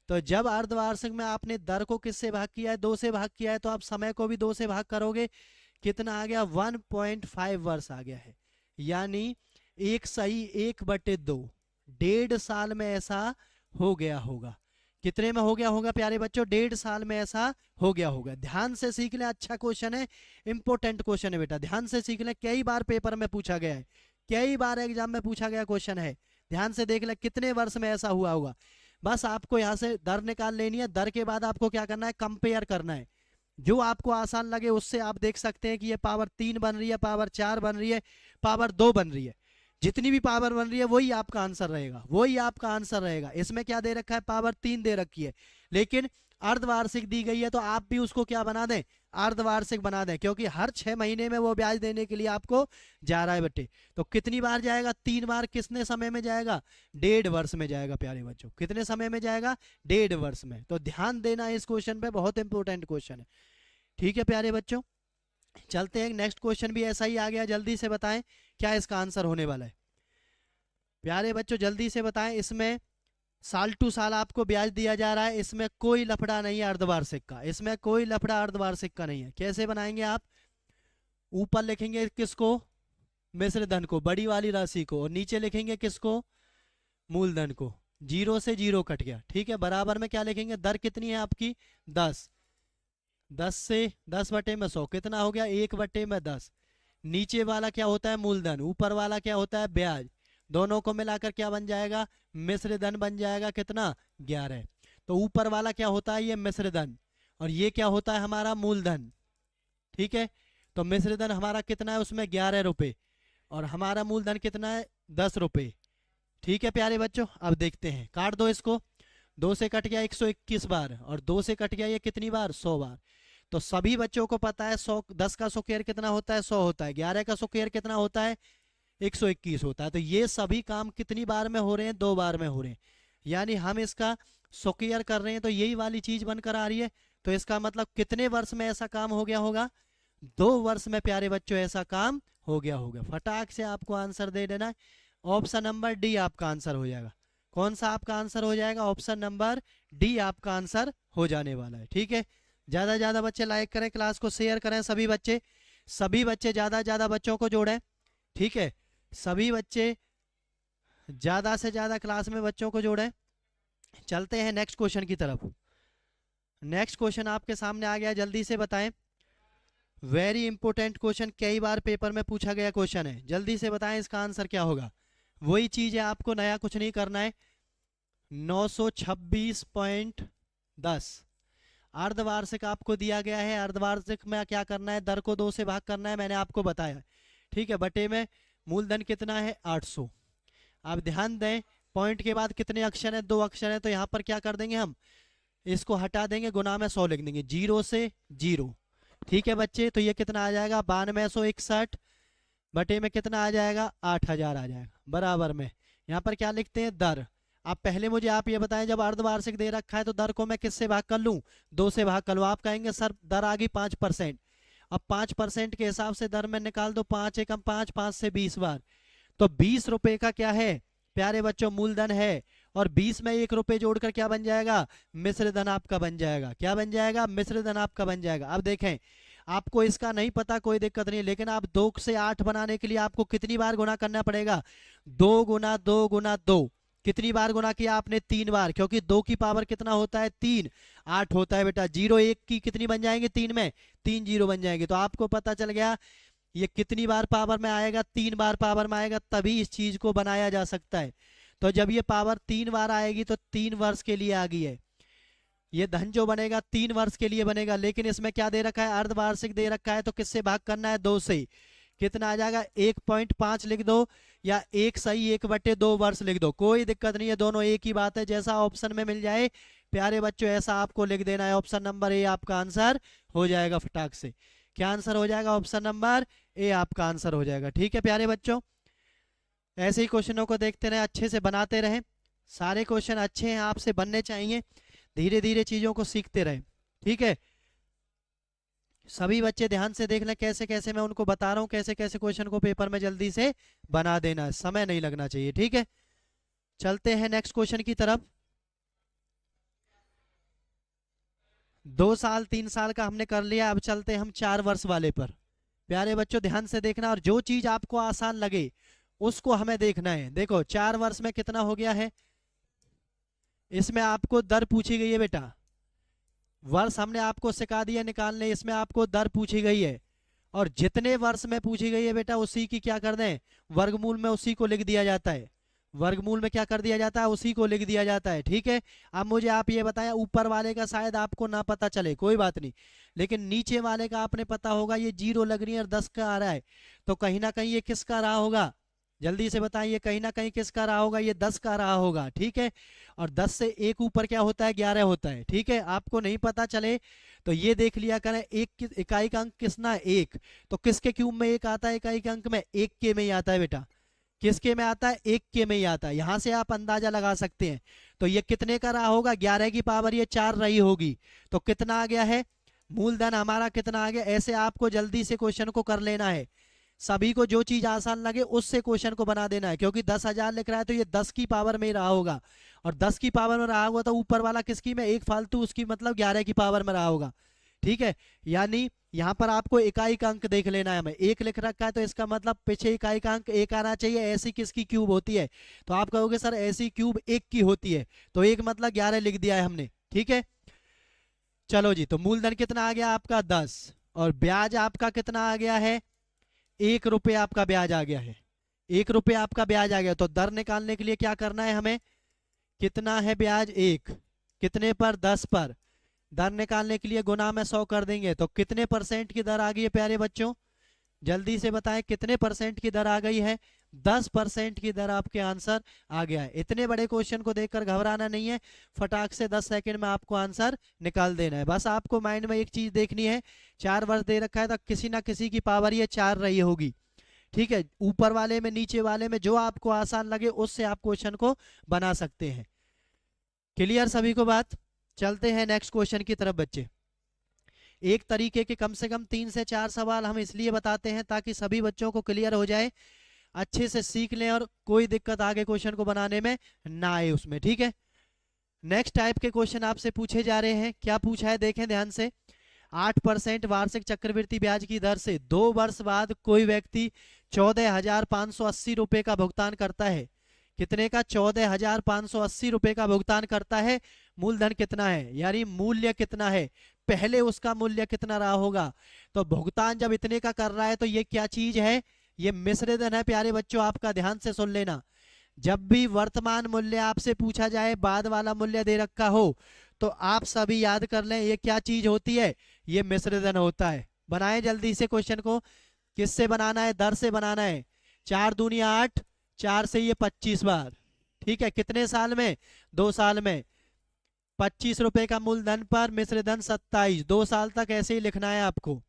तो जब अर्धवार्षिक में आपने दर को किससे भाग किया है? 2 से भाग किया है, तो आप समय को भी 2 से भाग करोगे। कितना आ गया? 1.5 वर्ष आ गया है। यानी 1/2, 1.5 साल में ऐसा हो गया होगा। कितने में हो गया होगा प्यारे बच्चों? 1.5 साल में ऐसा हो गया होगा। ध्यान से सीख ले, अच्छा क्वेश्चन है, इंपॉर्टेंट क्वेश्चन है बेटा, ध्यान से सीख ले। कई बार पेपर में पूछा गया है, कई बार एग्जाम में पूछा गया क्वेश्चन है। ध्यान से देख ले कितने वर्ष में ऐसा हुआ होगा। बस आपको यहाँ से दर निकाल लेनी है। दर के बाद आपको क्या करना है? कंपेयर करना है। जो आपको आसान लगे उससे आप देख सकते हैं कि ये पावर 3 बन रही है, पावर 4 बन रही है, पावर 2 बन रही है। जितनी भी पावर बन रही है वही आपका आंसर रहेगा, वही आपका आंसर रहेगा। इसमें क्या दे रखा है, पावर 3 दे रखी है, लेकिन अर्धवार्षिक दी गई है तो आप भी उसको क्या बना दें, अर्धवार्षिक बना दें, क्योंकि हर 6 महीने में वो ब्याज देने के लिए आपको जा रहा है बेटे। तो कितनी बार जाएगा, 3 बार। कितने समय में जाएगा, 1.5 वर्ष में जाएगा प्यारे बच्चों। कितने समय में जाएगा, 1.5 वर्ष में। तो ध्यान देना इस क्वेश्चन पे, बहुत इंपॉर्टेंट क्वेश्चन है। ठीक है प्यारे बच्चों, चलते हैं नेक्स्ट क्वेश्चन भी ऐसा ही आ गया, जल्दी से बताएं क्या इसका आंसर होने वाला है। प्यारे बच्चों जल्दी से बताएं, इसमें साल टू साल आपको ब्याज दिया जा रहा है, इसमें कोई लफड़ा नहीं है अर्धवार्षिक का, इसमें कोई लफड़ा अर्धवार्षिक का नहीं है। कैसे बनाएंगे आप, ऊपर लिखेंगे किसको, मिश्र धन को, बड़ी वाली राशि को, और नीचे लिखेंगे किसको, मूलधन को। 0 से 0 कट गया, ठीक है। बराबर में क्या लिखेंगे, दर कितनी है आपकी, 10। 10 से 10/100 कितना हो गया, 1/10। नीचे वाला क्या होता है, मूलधन, ऊपर वाला क्या होता है, ब्याज। दोनों को मिलाकर क्या बन जाएगा, मिश्र धन बन जाएगा, कितना, 11। तो ऊपर वाला क्या होता है, ये मिश्र धन, और ये क्या होता है हमारा मूलधन, ठीक है। तो मिश्र धन हमारा कितना है, उसमें 11 रुपए, और हमारा मूलधन कितना है, 10 रुपए। ठीक है प्यारे बच्चों, अब देखते हैं, काट दो इसको। 2 से कट गया 121 बार, और 2 से कट गया ये कितनी बार, 100 बार। तो सभी बच्चों को पता है 100, 10 का स्क्वायर कितना होता है, 100 होता है। 11 का स्क्वायर कितना होता है, 121 होता है। तो ये सभी काम कितनी बार में हो रहे हैं, 2 बार में हो रहे हैं। यानी हम इसका स्क्वायर कर रहे हैं तो यही वाली चीज बनकर आ रही है। तो इसका मतलब कितने वर्ष में ऐसा काम हो गया होगा, 2 वर्ष में प्यारे बच्चों ऐसा काम हो गया होगा। फटाक से आपको आंसर दे देना है। ऑप्शन नंबर डी आपका आंसर हो जाएगा। कौन सा आपका आंसर हो जाएगा, ऑप्शन नंबर डी आपका आंसर हो जाने वाला है। ठीक है, ज्यादा से ज्यादा बच्चे लाइक करें, क्लास को शेयर करें, सभी बच्चे ज्यादा से ज्यादा बच्चों को जोड़ें। ठीक है, सभी बच्चे ज्यादा से ज्यादा क्लास में बच्चों को जोड़ें। चलते हैं नेक्स्ट क्वेश्चन की तरफ। नेक्स्ट क्वेश्चन आपके सामने आ गया, जल्दी से बताएं। वेरी इंपोर्टेंट क्वेश्चन, कई बार पेपर में पूछा गया क्वेश्चन है, जल्दी से बताएं इसका आंसर क्या होगा। वही चीज है, आपको नया कुछ नहीं करना है। 926.10 अर्धवार्षिक आपको दिया गया है। अर्धवार्षिक में क्या करना है, दर को 2 से भाग करना है, मैंने आपको बताया। ठीक है, बटे में मूलधन कितना है, 800। आप ध्यान दें, पॉइंट के बाद कितने अक्षर है, 2 अक्षर है, तो यहाँ पर क्या कर देंगे हम, इसको हटा देंगे, गुना में 100 लिख देंगे, 0 से 0। ठीक है बच्चे, तो ये कितना आ जाएगा, 9261 बटे में कितना आ जाएगा, 8000 आ जाएगा। बराबर में यहाँ पर क्या लिखते हैं, दर। आप पहले मुझे आप ये बताएं, जब अर्धवार्षिक दे रखा है तो दर को मैं किससे भाग कर लूं, 2 से भाग कर लूं। आप कहेंगे सर दर आ गई 5%। अब 5% के हिसाब से दर में निकाल दो, 5 एकम 5, 5 से 20 बार, तो 20 रुपए का क्या है प्यारे बच्चों, मूलधन है। और 20 में 1 रुपए जोड़कर क्या बन जाएगा, मिश्र धन आपका बन जाएगा। क्या बन जाएगा, मिश्र धन आपका बन जाएगा। अब देखें, आपको इसका नहीं पता कोई दिक्कत नहीं, लेकिन आप 2 से 8 बनाने के लिए आपको कितनी बार गुना करना पड़ेगा, 2 गुना 2 गुना 2। कितनी बार गुना किया आपने, 3 बार, क्योंकि 2 की पावर कितना होता है, 3, 8 होता है बेटा। 0 1 की कितनी बन जाएंगे, 3 में 3 0 बन जाएंगे। तो आपको पता चल गया ये कितनी बार पावर में आएगा, 3 बार पावर में आएगा, तभी इस चीज को बनाया जा सकता है। तो जब ये पावर 3 बार आएगी तो 3 वर्ष के लिए आ गई है। ये धन जो बनेगा 3 वर्ष के लिए बनेगा, लेकिन इसमें क्या दे रखा है, अर्धवार्षिक दे रखा है, तो किससे भाग करना है, 2 से। कितना आ जाएगा, 1.5 लिख दो, या 1 सही 1/2 वर्ष लिख दो, कोई दिक्कत नहीं है, दोनों एक ही बात है। जैसा ऑप्शन में मिल जाए प्यारे बच्चों ऐसा आपको लिख देना है। ऑप्शन नंबर ए आपका आंसर हो जाएगा फटाक से। क्या आंसर हो जाएगा, ऑप्शन नंबर ए आपका आंसर हो जाएगा। ठीक है प्यारे बच्चों, ऐसे ही क्वेश्चनों को देखते रहे, अच्छे से बनाते रहें। सारे क्वेश्चन अच्छे हैं, आपसे बनने चाहिए, धीरे धीरे चीजों को सीखते रहें। ठीक है, सभी बच्चे ध्यान से देख लें, कैसे कैसे मैं उनको बता रहा हूँ, कैसे कैसे क्वेश्चन को पेपर में जल्दी से बना देना है, समय नहीं लगना चाहिए। ठीक है, चलते हैं नेक्स्ट क्वेश्चन की तरफ। 2 साल 3 साल का हमने कर लिया, अब चलते हैं हम 4 वर्ष वाले पर। प्यारे बच्चों ध्यान से देखना, और जो चीज आपको आसान लगे उसको हमें देखना है। देखो 4 वर्ष में कितना हो गया है, इसमें आपको दर पूछी गई है बेटा, वर्ष हमने आपको सिखा दिया निकालने, इसमें आपको दर पूछी गई है, और जितने वर्ष में पूछी गई है बेटा उसी की क्या कर दें, वर्गमूल में उसी को लिख दिया जाता है। वर्गमूल में क्या कर दिया जाता है, उसी को लिख दिया जाता है। ठीक है, अब मुझे आप ये बताएं, ऊपर वाले का शायद आपको ना पता चले, कोई बात नहीं, लेकिन नीचे वाले का आपने पता होगा। ये 0 लग रही है और 10 का आ रहा है, तो कहीं ना कहीं ये किसका रहा होगा, जल्दी से बताइए, कहीं ना कहीं किसका रहा होगा, ये 10 का रहा होगा, ठीक है। और 10 से एक ऊपर क्या होता है, 11 होता है, ठीक है। आपको नहीं पता चले तो ये देख लिया करें, इकाई का अंक किसना है, एक। तो किसके क्यूब में एक आता है इकाई के अंक में, एक के में ही आता है बेटा। किसके में आता है, एक के में ही आता है। यहां से आप अंदाजा लगा सकते हैं। तो ये कितने का रहा होगा, 11 की पावर ये 4 रही होगी। तो कितना आ गया है, मूलधन हमारा कितना आ गया। ऐसे आपको जल्दी से क्वेश्चन को कर लेना है। सभी को जो चीज आसान लगे उससे क्वेश्चन को बना देना है, क्योंकि 10,000 लिख रहा है तो ये 10 की पावर में ही रहा होगा। और 10 की पावर में रहा होगा तो ऊपर वाला किसकी में, एक फालतू उसकी, मतलब 11 की पावर में रहा होगा, ठीक है। यानी यहाँ पर आपको इकाई का अंक देख लेना है। हमें एक लिख रखा है तो इसका मतलब पीछे इकाई का अंक एक आना चाहिए। ऐसी किसकी क्यूब होती है, तो आप कहोगे सर ऐसी क्यूब एक की होती है, तो एक मतलब 11 लिख दिया है हमने, ठीक है। चलो जी, तो मूलधन कितना आ गया आपका 10, और ब्याज आपका कितना आ गया है, 1 रुपये आपका ब्याज आ गया है। 1 रुपये आपका ब्याज आ गया। तो दर निकालने के लिए क्या करना है हमें, कितना है ब्याज, 1, कितने पर, 10 पर। दर निकालने के लिए गुना में 100 कर देंगे। तो कितने परसेंट की दर आ गई है प्यारे बच्चों, जल्दी से बताएं कितने परसेंट की दर आ गई है, 10% की दर आपके आंसर आ गया है। इतने बड़े क्वेश्चन को देखकर घबराना नहीं है, फटाक से 10 सेकंड में आपको आंसर निकाल देना है। बस आपको माइंड में एक चीज देखनी है, 4 वर्ष दे रखा है तो किसी ना किसी की पावर ये 4 रही होगी, ठीक है। ऊपर वाले में नीचे वाले में जो आपको आसान लगे उससे आप क्वेश्चन को बना सकते हैं। क्लियर सभी को बात। चलते हैं नेक्स्ट क्वेश्चन की तरफ बच्चे। एक तरीके के कम से कम 3 से 4 सवाल हम इसलिए बताते हैं ताकि सभी बच्चों को क्लियर हो जाए, अच्छे से सीख लें और कोई दिक्कत आगे क्वेश्चन को बनाने में ना आए उसमें, ठीक है। नेक्स्ट टाइप के क्वेश्चन आपसे पूछे जा रहे हैं। क्या पूछा है देखें ध्यान से। 8% वार्षिक चक्रवृद्धि ब्याज की दर से 2 वर्ष बाद कोई व्यक्ति 14,580 रुपए का भुगतान करता है। कितने का, 14,580 रुपए का भुगतान करता है। मूलधन कितना है, यानी मूल्य कितना है, पहले उसका मूल्य कितना रहा होगा। तो भुगतान जब इतने का कर रहा है तो ये क्या चीज है, ये मिश्र धन है प्यारे बच्चों। आपका ध्यान से सुन लेना, जब भी वर्तमान मूल्य आपसे पूछा जाए, बाद वाला मूल्य दे रखा हो, तो आप सभी याद कर लें ये क्या चीज होती है, ये मिश्र धन होता है। बनाएं जल्दी से क्वेश्चन को। किससे बनाना है, दर से बनाना है। 4 दूनी 8, 4 से ये 25 बार, ठीक है। कितने साल में, 2 साल में। 25 रुपए का मूलधन पर मिश्र धन 27, 2 साल तक ऐसे ही लिखना है आपको।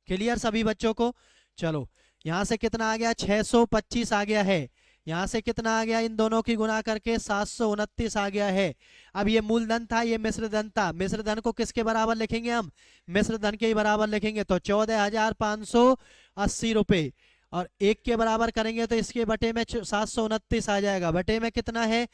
क्लियर सभी बच्चों को। चलो यहां से कितना आ गया, 625 आ गया है। यहां से कितना आ गया, इन दोनों की गुना करके 729 आ गया है। अब ये मूलधन था, ये मिश्र धन था। मिश्र धन को किसके बराबर लिखेंगे हम, मिश्र धन के ही बराबर लिखेंगे। तो 14,580 रुपए, और एक के बराबर करेंगे तो इसके बटे में 729 आ जाएगा। बटे में कितना है,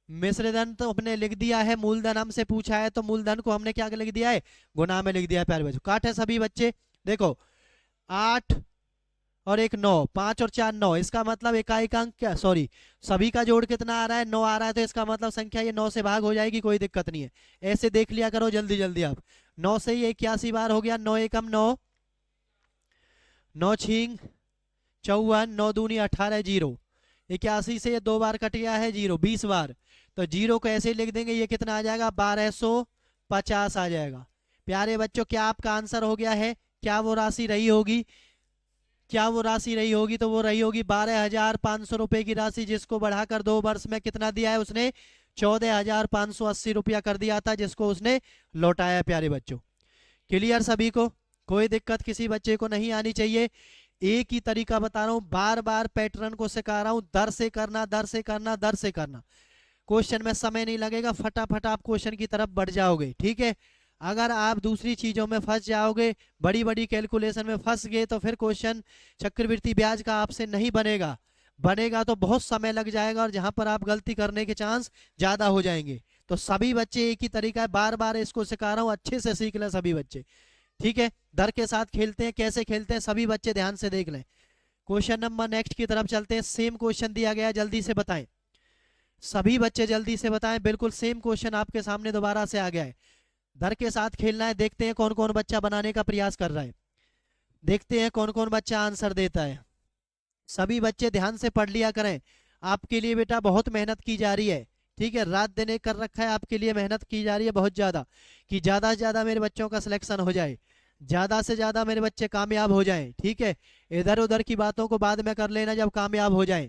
मिश्र धन तो हमने लिख दिया है, मूलधन हमसे पूछा है तो मूलधन को हमने क्या लिख दिया है, गुना में लिख दिया है प्यारे बच्चों। काटे सभी बच्चे, देखो 8 और 1 9, 5 और 4 9, इसका मतलब इकाई का अंक क्या, सॉरी सभी का जोड़ कितना आ रहा है, 9 आ रहा है। तो इसका मतलब संख्या ये 9 से भाग हो जाएगी, कोई दिक्कत नहीं है। ऐसे देख लिया करो जल्दी जल्दी आप। 9 से ये 81 बार हो गया, 9 एकम 9, 9 छींग 54, 9 दूनी 18, 0। 81 से ये 2 बार कट गया है, 0 20 बार। तो 0 को ऐसे लिख देंगे, ये कितना आ जाएगा, 1250 आ जाएगा। प्यारे बच्चों क्या आपका आंसर हो गया है, क्या वो राशि रही होगी, क्या वो राशि रही होगी, तो वो रही होगी 12,500 रुपए की राशि, जिसको बढ़ाकर 2 वर्ष में कितना दिया है उसने, 14,580 रुपया कर दिया था, जिसको उसने लौटाया। प्यारे बच्चों क्लियर सभी को, कोई दिक्कत किसी बच्चे को नहीं आनी चाहिए। एक ही तरीका बता रहा हूं, बार बार पैटर्न को सिखा रहा हूं, दर से करना, दर से करना, दर से करना। क्वेश्चन में समय नहीं लगेगा, फटाफट आप क्वेश्चन की तरफ बढ़ जाओगे, ठीक है। अगर आप दूसरी चीजों में फंस जाओगे, बड़ी बड़ी कैलकुलेशन में फंस गए, तो फिर क्वेश्चन चक्रवृद्धि ब्याज का आपसे नहीं बनेगा। बनेगा तो बहुत समय लग जाएगा, और जहां पर आप गलती करने के चांस ज्यादा हो जाएंगे। तो सभी बच्चे एक ही तरीका है, बार बार इसको सिखा रहा हूं, अच्छे से सीख लें सभी बच्चे, ठीक है। दर के साथ खेलते हैं, कैसे खेलते हैं सभी बच्चे ध्यान से देख लें। क्वेश्चन नंबर नेक्स्ट की तरफ चलते हैं। सेम क्वेश्चन दिया गया, जल्दी से बताएं सभी बच्चे, जल्दी से बताएं। बिल्कुल सेम क्वेश्चन आपके सामने दोबारा से आ गया है, दर के साथ खेलना है। देखते हैं कौन कौन बच्चा बनाने का प्रयास कर रहा है, देखते हैं कौन कौन बच्चा आंसर देता है। सभी बच्चे ध्यान से पढ़ लिया करें, आपके लिए बेटा बहुत मेहनत की जा रही है, ठीक है। रात दिन एक कर रखा है, आपके लिए मेहनत की जा रही है बहुत ज्यादा, कि ज्यादा से ज्यादा मेरे बच्चों का सिलेक्शन हो जाए। ज्यादा से ज्यादा मेरे बच्चे कामयाब हो जाएं, ठीक है। इधर उधर की बातों को बाद में कर लेना जब कामयाब हो जाएं।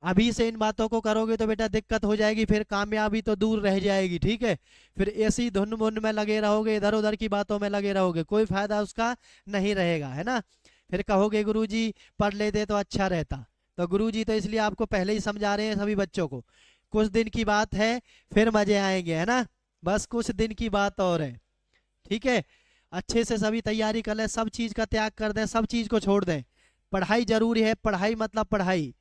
अभी से इन बातों को करोगे तो बेटा दिक्कत हो जाएगी, फिर कामयाबी तो दूर रह जाएगी, ठीक है। फिर ऐसी धुन मुन में लगे रहोगे, इधर उधर की बातों में लगे रहोगे, कोई फायदा उसका नहीं रहेगा, है ना। फिर कहोगे गुरुजी पढ़ लेते तो अच्छा रहता। तो गुरुजी तो इसलिए आपको पहले ही समझा रहे हैं सभी बच्चों को, कुछ दिन की बात है, फिर मजे आएंगे, है ना। बस कुछ दिन की बात और है, ठीक है। अच्छे से सभी तैयारी कर लें, सब चीज का त्याग कर दें, सब चीज को छोड़ दें। पढ़ाई जरूरी है, पढ़ाई मतलब पढ़ाई।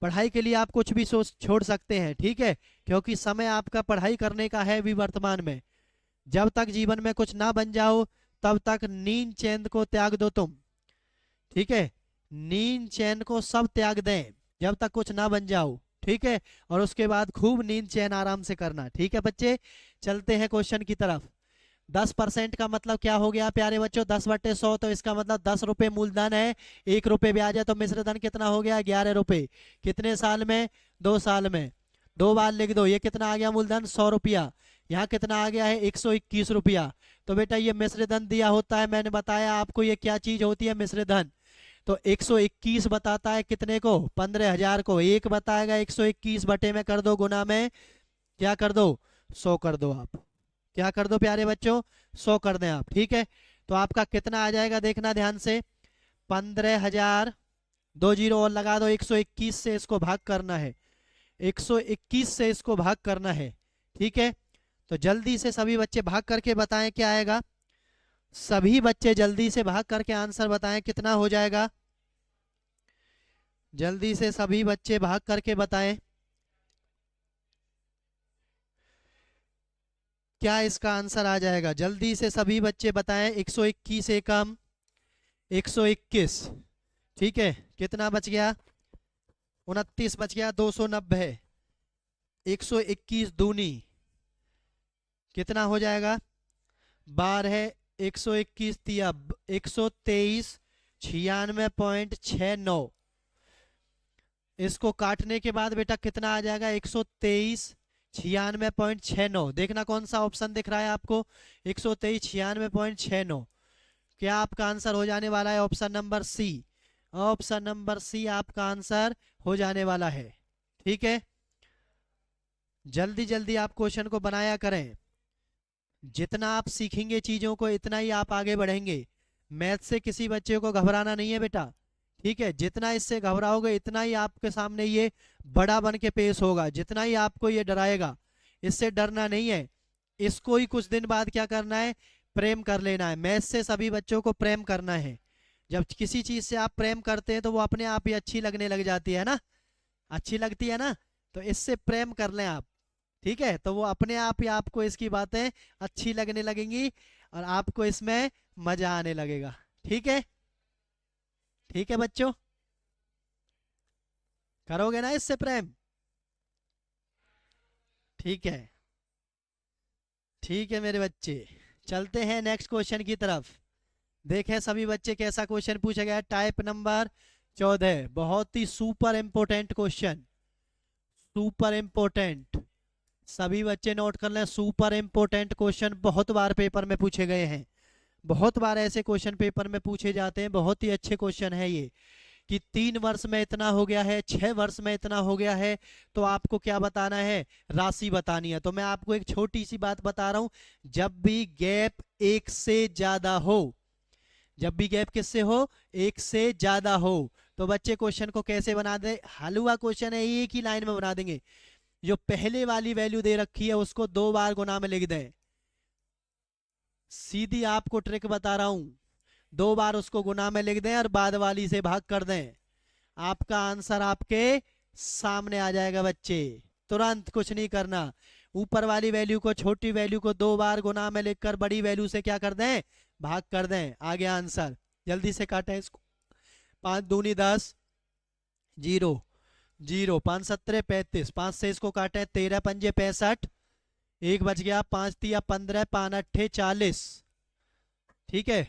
पढ़ाई के लिए आप कुछ भी सोच छोड़ सकते हैं, ठीक है। क्योंकि समय आपका पढ़ाई करने का है भी वर्तमान में। जब तक जीवन में कुछ ना बन जाओ तब तक नींद चैन को त्याग दो तुम, ठीक है। नींद चैन को सब त्याग दें जब तक कुछ ना बन जाओ, ठीक है। और उसके बाद खूब नींद चैन आराम से करना, ठीक है बच्चे। चलते हैं क्वेश्चन की तरफ। 10% का मतलब क्या हो गया प्यारे बच्चों, 10/100, तो इसका मतलब 10 रुपए मूलधन है, 1 रुपए ब्याज है, तो मिश्र धन कितना हो गया, 11 रुपए। कितने साल में, 2 साल में। 2 बार लिख दो, ये कितना आ गया मूलधन, 100 रुपया। यहाँ कितना आ गया है, 121 रुपया। तो बेटा ये मिश्र धन दिया होता है, मैंने बताया आपको ये क्या चीज होती है, मिश्र धन। तो 121 बताता है कितने को, 15,000 को। एक बताएगा 121 बटे में कर दो गुना में, क्या कर दो, 100 कर दो आप। क्या कर दो प्यारे बच्चों, 100 कर दें आप, ठीक है। तो आपका कितना आ जाएगा, देखना ध्यान से, 15,000, 2 जीरो और लगा दो, 121 से इसको भाग करना है, 121 से इसको भाग करना है, ठीक है। तो जल्दी से सभी बच्चे भाग करके बताएं क्या आएगा। सभी बच्चे जल्दी से भाग करके आंसर बताएं कितना हो जाएगा। जल्दी से सभी बच्चे भाग करके बताएं क्या इसका आंसर आ जाएगा। जल्दी से सभी बच्चे बताएं, 121 एकम 121, ठीक है। कितना बच गया, 29 बच गया, 290, 121 दूनी कितना हो जाएगा, 12, 121 तिया 123, 96.69। इसको काटने के बाद बेटा कितना आ जाएगा, 123, 96.69। देखना कौन सा ऑप्शन दिख रहा है आपको, 123, 96.69। क्या आपका आंसर हो जाने वाला है, option number C. Option number C आपका आंसर हो जाने वाला है, ठीक है। जल्दी जल्दी आप क्वेश्चन को बनाया करें। जितना आप सीखेंगे चीजों को इतना ही आप आगे बढ़ेंगे। मैथ से किसी बच्चे को घबराना नहीं है बेटा, ठीक है। जितना इससे घबराओगे इतना ही आपके सामने ये बड़ा बन के पेश होगा, जितना ही आपको ये डराएगा। इससे डरना नहीं है, इसको ही कुछ दिन बाद क्या करना है, प्रेम कर लेना है। मैथ से सभी बच्चों को प्रेम करना है। जब किसी चीज से आप प्रेम करते हैं तो वो अपने आप ही अच्छी लगने लग जाती है ना, अच्छी लगती है ना। तो इससे प्रेम कर लें आप, ठीक है। तो वो अपने आप ही आपको इसकी बातें अच्छी लगने लगेंगी और आपको इसमें मजा आने लगेगा, ठीक है। ठीक है बच्चों, करोगे ना इससे प्रेम, ठीक है। ठीक है मेरे बच्चे, चलते हैं नेक्स्ट क्वेश्चन की तरफ। देखें सभी बच्चे कैसा क्वेश्चन पूछा गया है, टाइप नंबर 14। बहुत ही super important question, super important. सभी बच्चे नोट कर लें, सुपर इंपोर्टेंट क्वेश्चन बहुत बार पेपर में पूछे गए हैं। बहुत बार ऐसे क्वेश्चन पेपर में पूछे जाते हैं, बहुत ही अच्छे क्वेश्चन है ये। कि 3 वर्ष में इतना हो गया है, 6 वर्ष में इतना हो गया है, तो आपको क्या बताना है, राशि बतानी है। तो मैं आपको एक छोटी सी बात बता रहा हूं, जब भी गैप 1 से ज्यादा हो, जब भी गैप किससे हो, 1 से ज्यादा हो, तो बच्चे क्वेश्चन को कैसे बना दे, हलवा क्वेश्चन है, एक ही लाइन में बना देंगे। जो पहले वाली वैल्यू दे रखी है उसको 2 बार गुना में लिख दें। सीधी आपको ट्रिक बता रहा हूं, 2 बार उसको गुना में लिख दें और बाद वाली से भाग कर दें, आपका आंसर आपके सामने आ जाएगा बच्चे। तुरंत कुछ नहीं करना, ऊपर वाली वैल्यू को, छोटी वैल्यू को 2 बार गुना में लिखकर बड़ी वैल्यू से क्या कर दें, भाग कर दें, आ गया आंसर। जल्दी से काटें इसको, 5 दूनी 10, 0 0, 5 सत्रे 35, 5 से इसको काटें, 13 पंजे 65, एक बच गया, 5 तिया 15, 5 अट्ठे 40, ठीक है।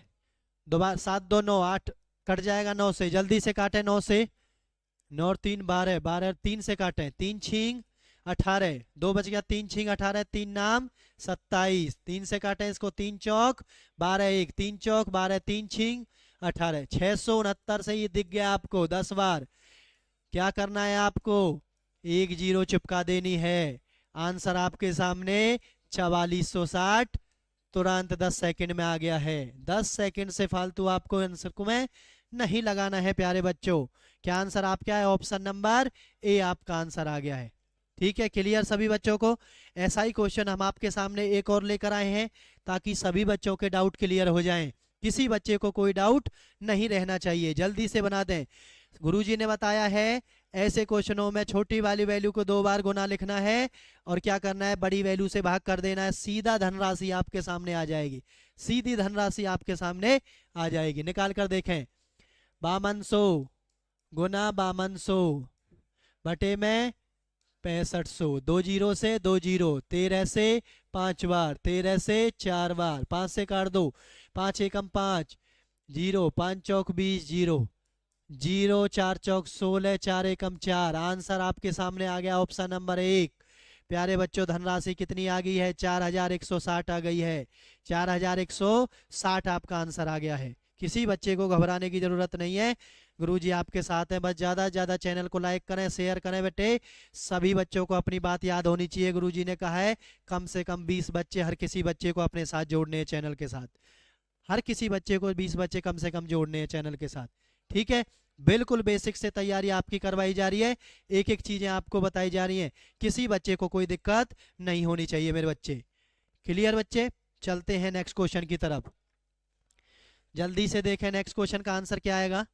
दोबारा 7 2 9 8 कट जाएगा 9 से, जल्दी से काटे 9 से, 9 और 3 12, 12 और 3 से काटे, 3 छींग 18, 2 बच गया, 3 छिंग 18, 3 नाम 27, 3 से काटे इसको, 3 चौक 12, 1 3 चौक 12, 3 छिंग 18, 669 से ये दिख गया आपको 10 बार। क्या करना है आपको, एक जीरो चिपका देनी है। आंसर आपके सामने 4460 तुरंत 10 सेकंड में आ गया है। 10 सेकंड से फालतू आपको आंसर को में नहीं लगाना है प्यारे बच्चों। क्या आंसर आपका है, ऑप्शन नंबर ए आपका आंसर आ गया है। ठीक है, क्लियर सभी बच्चों को। ऐसा ही क्वेश्चन हम आपके सामने एक और लेकर आए हैं ताकि सभी बच्चों के डाउट क्लियर हो जाएं, किसी बच्चे को कोई डाउट नहीं रहना चाहिए। जल्दी से बना दें। गुरुजी ने बताया है ऐसे क्वेश्चनों में छोटी वाली वैल्यू को 2 बार गुना लिखना है और क्या करना है, बड़ी वैल्यू से भाग कर देना है, सीधा धनराशि आपके सामने आ जाएगी। सीधी धनराशि आपके सामने आ जाएगी। निकाल कर देखें, 5200 गुना 5200 बटे में 6500, 2 जीरो से 2 जीरो, 13 से 5 बार, 13 से 4 बार, 5 से काट दो, 5 एकम 5 जीरो, 5 चौक 20 जीरो, जीरो 4 चौक 16, 4 एकम 4। आंसर आपके सामने आ गया ऑप्शन नंबर 1। प्यारे बच्चों धनराशि कितनी आ गई है, 4160 आ गई है। 4160 आपका आंसर आ गया है। किसी बच्चे को घबराने की जरूरत नहीं है, गुरुजी आपके साथ हैं। बस ज्यादा से ज्यादा चैनल को लाइक करें, शेयर करें बेटे। सभी बच्चों को अपनी बात याद होनी चाहिए। गुरुजी ने कहा है कम से कम 20 बच्चे, हर किसी बच्चे को अपने साथ जोड़ने हैं चैनल के साथ। हर किसी बच्चे को 20 बच्चे कम से कम जोड़ने हैं चैनल के साथ। ठीक है, बिल्कुल बेसिक से तैयारी आपकी करवाई जा रही है, एक एक चीजें आपको बताई जा रही हैं। किसी बच्चे को कोई दिक्कत नहीं होनी चाहिए मेरे बच्चे। क्लियर बच्चे, चलते हैं नेक्स्ट क्वेश्चन की तरफ। जल्दी से देखें नेक्स्ट क्वेश्चन का आंसर क्या आएगा,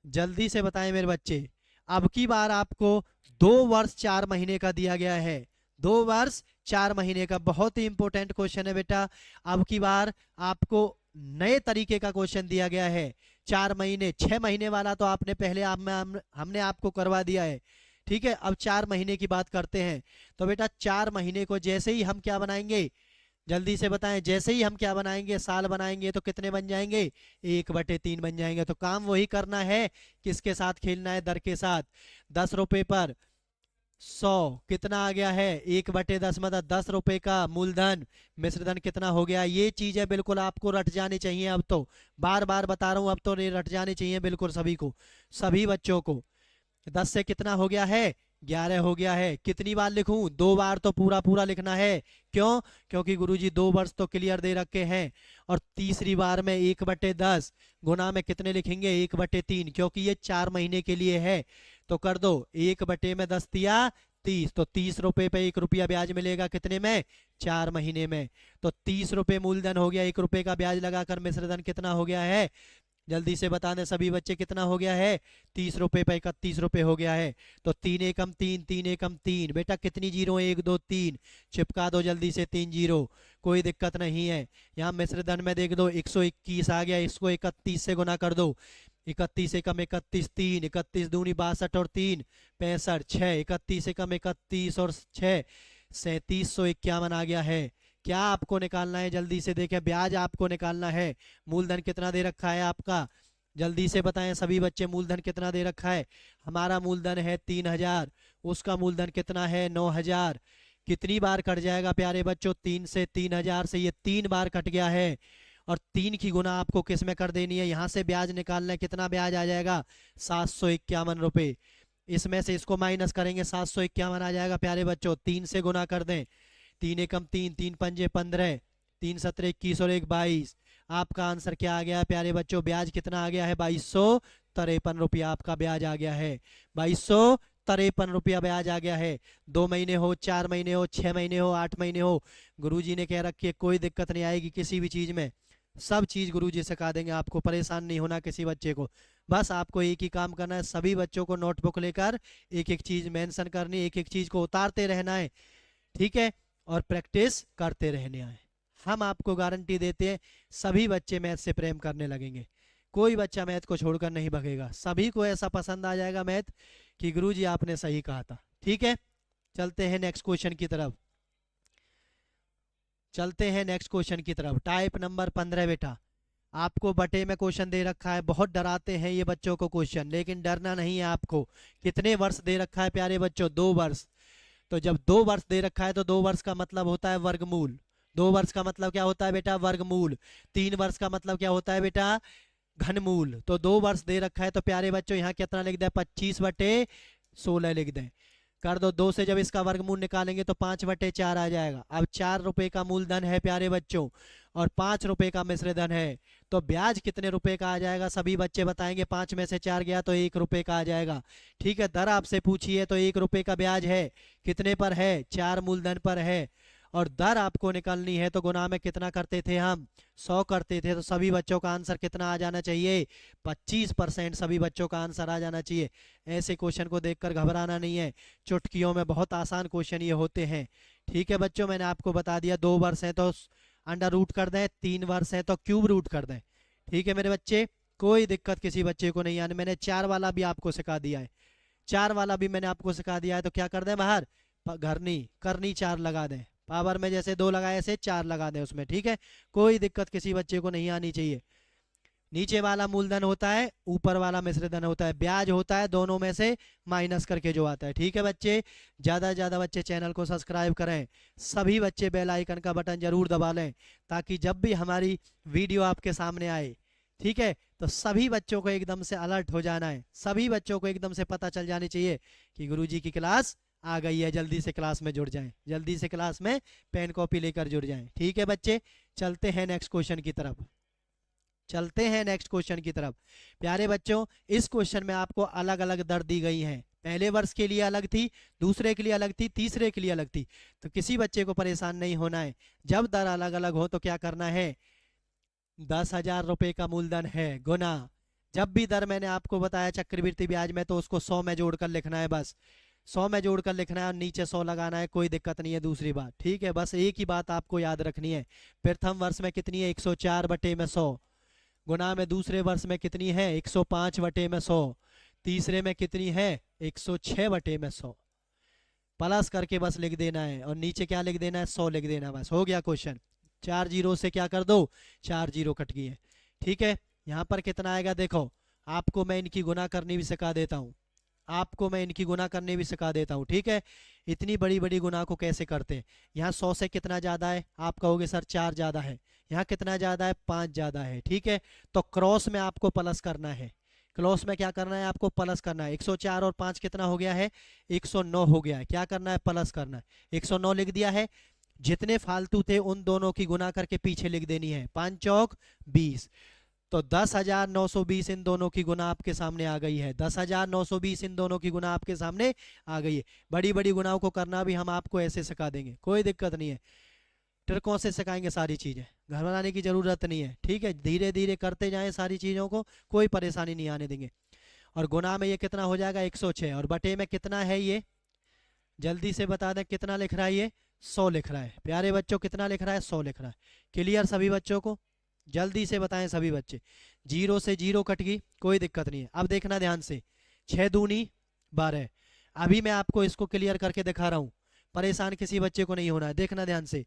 जल्दी से बताएं मेरे बच्चे। अब की बार आपको 2 वर्ष 4 महीने का दिया गया है। 2 वर्ष 4 महीने का बहुत ही इंपॉर्टेंट क्वेश्चन है बेटा। अब की बार आपको नए तरीके का क्वेश्चन दिया गया है। 4 महीने, 6 महीने वाला तो आपने पहले हमने आपको करवा दिया है। ठीक है, अब 4 महीने की बात करते हैं। तो बेटा 4 महीने को जैसे ही हम क्या बनाएंगे, जल्दी से बताएं, जैसे ही हम क्या बनाएंगे, साल बनाएंगे तो कितने बन जाएंगे, 1/3 बन जाएंगे। तो काम वही करना है, किसके साथ खेलना है, दर के साथ। 10 रुपए पर 100 कितना आ गया है, 1/10 मतलब 10 रुपए का मूलधन। मिश्रधन कितना हो गया, ये चीजें बिल्कुल आपको रट जानी चाहिए। अब तो बार बार बता रहा हूं, अब तो रट जानी चाहिए बिल्कुल सभी को, सभी बच्चों को। 10 से कितना हो गया है, 11 हो गया है। कितनी बार लिखूं, 2 बार तो पूरा पूरा लिखना है। क्यों, क्योंकि गुरुजी 2 वर्ष तो क्लियर दे रखे हैं। और तीसरी बार में 1/10 गुना में कितने लिखेंगे, 1/3, क्योंकि ये 4 महीने के लिए है। तो कर दो, 1/10 दिया 30, तो 30 रुपए पे 1 रुपया ब्याज मिलेगा, कितने में, 4 महीने में। तो 30 रुपए मूलधन हो गया, 1 रुपए का ब्याज लगाकर मिश्रधन कितना हो गया है, जल्दी से बता दें सभी बच्चे, कितना हो गया है, 30 रुपए पे 31 रुपए हो गया है। तो 3 एकम 3, 3 एकम 3, बेटा कितनी जीरो, 1 2 3, चिपका दो जल्दी से 3 जीरो, कोई दिक्कत नहीं है। यहाँ मिश्र धन में देख दो 121 आ गया, इसको 31 से गुना कर दो। 31 एकम 31, 3, 31 दूनी 62 और 3 65, 6, 31 एकम 31 और 6 3751 आ गया है। क्या आपको निकालना है, जल्दी से देखें, ब्याज आपको निकालना है। मूलधन कितना दे रखा है आपका, जल्दी से बताएं सभी बच्चे, मूलधन कितना दे रखा है। हमारा मूलधन है 3000, उसका मूलधन कितना है 9000। कितनी बार कट जाएगा प्यारे बच्चों, 3 से 3000 से ये 3 बार कट गया है। और 3 की गुना आपको किस में कर देनी है, यहाँ से ब्याज निकालना है। कितना ब्याज आ जाएगा, 751 रुपए। इसमें से इसको माइनस करेंगे, 751 आ जाएगा प्यारे बच्चों। 3 से गुना कर दें, 3 एकम 3, 3 पंजे 15, 3 17 21 और 1 22। आपका आंसर क्या आ गया है प्यारे बच्चों, ब्याज कितना आ गया है, 2253 रुपया आपका ब्याज आ गया है। 2253 रुपया ब्याज आ गया है। 2 महीने हो, 4 महीने हो, 6 महीने हो, 8 महीने हो, गुरुजी ने कह रखी है कोई दिक्कत नहीं आएगी किसी भी चीज में। सब चीज गुरुजी सिखा देंगे आपको, परेशान नहीं होना किसी बच्चे को। बस आपको एक ही काम करना है, सभी बच्चों को नोटबुक लेकर एक एक चीज मेंशन करनी, एक एक चीज को उतारते रहना है। ठीक है, और प्रैक्टिस करते रहने आए। हम आपको गारंटी देते हैं सभी बच्चे मैथ से प्रेम करने लगेंगे। कोई बच्चा मैथ को छोड़कर नहीं भगेगा, सभी को ऐसा पसंद आ जाएगा मैथ कि गुरुजी आपने सही कहा था। ठीक है, चलते हैं नेक्स्ट क्वेश्चन की तरफ, चलते हैं नेक्स्ट क्वेश्चन की तरफ। टाइप नंबर 15 बेटा, आपको बटे में क्वेश्चन दे रखा है। बहुत डराते हैं ये बच्चों को क्वेश्चन, लेकिन डरना नहीं है आपको। कितने वर्ष दे रखा है प्यारे बच्चों, 2 वर्ष। तो जब 2 वर्ष दे रखा है तो 2 वर्ष का मतलब होता है वर्गमूल। 2 वर्ष का मतलब क्या होता है बेटा? वर्गमूल। 3 वर्ष का मतलब क्या होता है बेटा? घनमूल। तो 2 वर्ष दे रखा है तो प्यारे बच्चों यहाँ कितना लिख दें? 25/16 लिख दें। कर दो 2 से जब इसका वर्गमूल निकालेंगे तो 5/4 आ जाएगा। अब 4 रुपए का मूलधन है प्यारे बच्चों और 5 रुपए का मिश्र धन है, तो ब्याज कितने रुपए का आ जाएगा? सभी बच्चे बताएंगे। 5 में से 4 गया तो 1 रुपए का आ जाएगा। ठीक है, दर आपसे पूछिए तो 1 रुपए का ब्याज है। कितने पर है? 4 मूलधन पर है। और दर आपको निकालनी है तो गुना में कितना करते थे हम? 100 करते थे। तो सभी बच्चों का आंसर कितना आ जाना चाहिए? 25%। सभी बच्चों का आंसर आ जाना चाहिए। ऐसे क्वेश्चन को देखकर घबराना नहीं है, चुटकियों में बहुत आसान क्वेश्चन ये होते हैं। ठीक है बच्चों, मैंने आपको बता दिया 2 वर्ष है तो अंडर रूट कर दें, 3 वर्ष है तो क्यूब रूट कर दें। ठीक है मेरे बच्चे, कोई दिक्कत किसी बच्चे को नहीं आने। मैंने 4 वाला भी आपको सिखा दिया है, 4 वाला भी मैंने आपको सिखा दिया है। तो क्या कर दें बाहर? घरनी करनी 4 लगा दें। पावर में जैसे 2 लगाए ऐसे 4 लगा दें उसमें। ठीक है, कोई दिक्कत किसी बच्चे को नहीं आनी चाहिए। नीचे वाला मूलधन होता है, ऊपर वाला मिश्र धन होता है, ब्याज होता है दोनों में से माइनस करके जो आता है। ठीक है बच्चे, ज़्यादा से ज़्यादा बच्चे चैनल को सब्सक्राइब करें। सभी बच्चे बेल आइकन का बटन जरूर दबा लें ताकि जब भी हमारी वीडियो आपके सामने आए, ठीक है, तो सभी बच्चों को एकदम से अलर्ट हो जाना है। सभी बच्चों को एकदम से पता चल जानी चाहिए कि गुरुजी की क्लास आ गई है, जल्दी से क्लास में जुड़ जाएं, जल्दी से क्लास में पेन कॉपी लेकर जुड़ जाएं। ठीक है बच्चे, चलते हैं नेक्स्ट क्वेश्चन की तरफ। चलते हैं नेक्स्ट क्वेश्चन की तरफ। प्यारे बच्चों, इस क्वेश्चन में आपको अलग अलग दर दी गई हैं। पहले वर्ष के लिए अलग थी, दूसरे के लिए अलग थी, तीसरे के लिए अलग थी। तो किसी बच्चे को परेशान नहीं होना है। जब दर अलग अलग हो तो क्या करना है? 10,000 रुपए का मूलधन है गुना, जब भी दर मैंने आपको बताया चक्रवृद्धि ब्याज में तो उसको 100 में जोड़कर लिखना है। बस 100 में जोड़कर लिखना है और नीचे 100 लगाना है, कोई दिक्कत नहीं है। दूसरी बात, ठीक है, बस एक ही बात आपको याद रखनी है। प्रथम वर्ष में कितनी है? 104/100 गुना में दूसरे वर्ष में कितनी है? 105/100। तीसरे में कितनी है? 106/100। प्लस करके बस लिख देना है और नीचे क्या लिख देना है? 100 लिख देना है। बस हो गया क्वेश्चन। 4 जीरो से क्या कर दो? 4 जीरो कट गई है। ठीक है, यहाँ पर कितना आएगा देखो, आपको मैं इनकी गुना करनी भी सिखा देता हूँ, आपको मैं इनकी गुना करनी भी सिखा देता हूँ। ठीक है, इतनी बड़ी बड़ी गुना को कैसे करते हैं। यहाँ 100 से कितना ज़्यादा है? आप कहोगे सर 4 ज़्यादा है। यहाँ कितना ज़्यादा है? 5 ज़्यादा है। ठीक है, तो क्रॉस में आपको प्लस करना है। क्रॉस में क्या करना है? आपको प्लस करना है। 104 और 5 कितना हो गया है? 109 हो गया है। क्या करना है? प्लस करना है। 109 लिख दिया है। जितने फालतू थे उन दोनों की गुना करके पीछे लिख देनी है। 5 चौक 20, तो 10,920 इन दोनों की गुना आपके सामने आ गई है। 10,920 इन दोनों की गुना आपके सामने आ गई है। बड़ी बड़ी गुनाओं को करना भी हम आपको ऐसे सिखा देंगे, कोई दिक्कत नहीं है। ट्रिकों से सिखाएंगे सारी चीज़ें, घबराने की ज़रूरत नहीं है। ठीक है, धीरे धीरे करते जाएं सारी चीज़ों को, कोई परेशानी नहीं आने देंगे। और गुना में ये कितना हो जाएगा? 106। और बटे में कितना है? ये जल्दी से बता दें कितना लिख रहा है? ये 100 लिख रहा है। प्यारे बच्चों कितना लिख रहा है? 100 लिख रहा है। क्लियर सभी बच्चों को? जल्दी से बताएं सभी बच्चे। जीरो से जीरो कट गई, कोई दिक्कत नहीं है। अब देखना ध्यान से, 6 दूनी 12। अभी मैं आपको इसको क्लियर करके दिखा रहा हूँ, परेशान किसी बच्चे को नहीं होना है। देखना ध्यान से,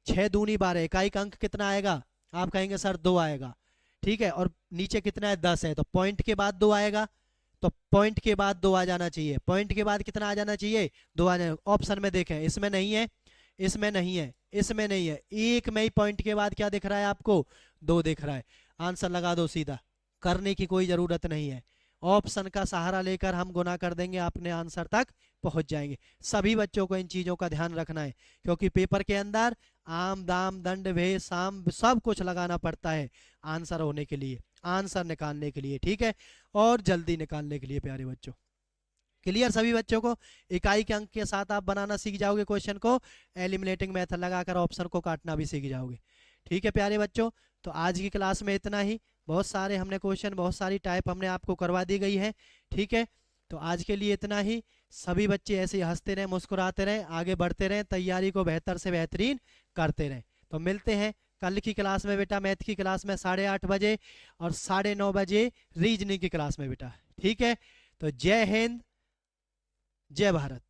6 दूनी 12, इकाई का अंक कितना आएगा? आप कहेंगे सर 2 आएगा। ठीक है, और नीचे कितना है? 10 है, तो पॉइंट के बाद 2 आएगा, तो पॉइंट के बाद 2 आ जाना चाहिए। पॉइंट के बाद कितना आ जाना चाहिए? 2 आ जाना। ऑप्शन में देखें, इसमें नहीं है, इसमें नहीं है, इसमें नहीं है, एक में ही पॉइंट के बाद क्या दिख रहा है आपको? 2 दिख रहा है। आंसर लगा दो सीधा, करने की कोई ज़रूरत नहीं है। ऑप्शन का सहारा लेकर हम गुना कर देंगे, अपने आंसर तक पहुंच जाएंगे। सभी बच्चों को इन चीज़ों का ध्यान रखना है, क्योंकि पेपर के अंदर आम दाम दंड भेद साम सब कुछ लगाना पड़ता है आंसर होने के लिए, आंसर निकालने के लिए। ठीक है, और जल्दी निकालने के लिए प्यारे बच्चों। क्लियर सभी बच्चों को? इकाई के अंक के साथ आप बनाना सीख जाओगे क्वेश्चन को, एलिमिनेटिंग मेथड लगाकर ऑप्शन को काटना भी सीख जाओगे। ठीक है प्यारे बच्चों, तो आज की क्लास में इतना ही। बहुत सारे हमने क्वेश्चन, बहुत सारी टाइप हमने आपको करवा दी गई है। ठीक है, तो आज के लिए इतना ही। सभी बच्चे ऐसे ही हंसते रहें, मुस्कुराते रहें, आगे बढ़ते रहें, तैयारी को बेहतर से बेहतरीन करते रहें। तो मिलते हैं कल की क्लास में बेटा, मैथ की क्लास में 8:30 बजे और 9:30 बजे रीजनिंग की क्लास में बेटा। ठीक है, तो जय हिंद, जय भारत।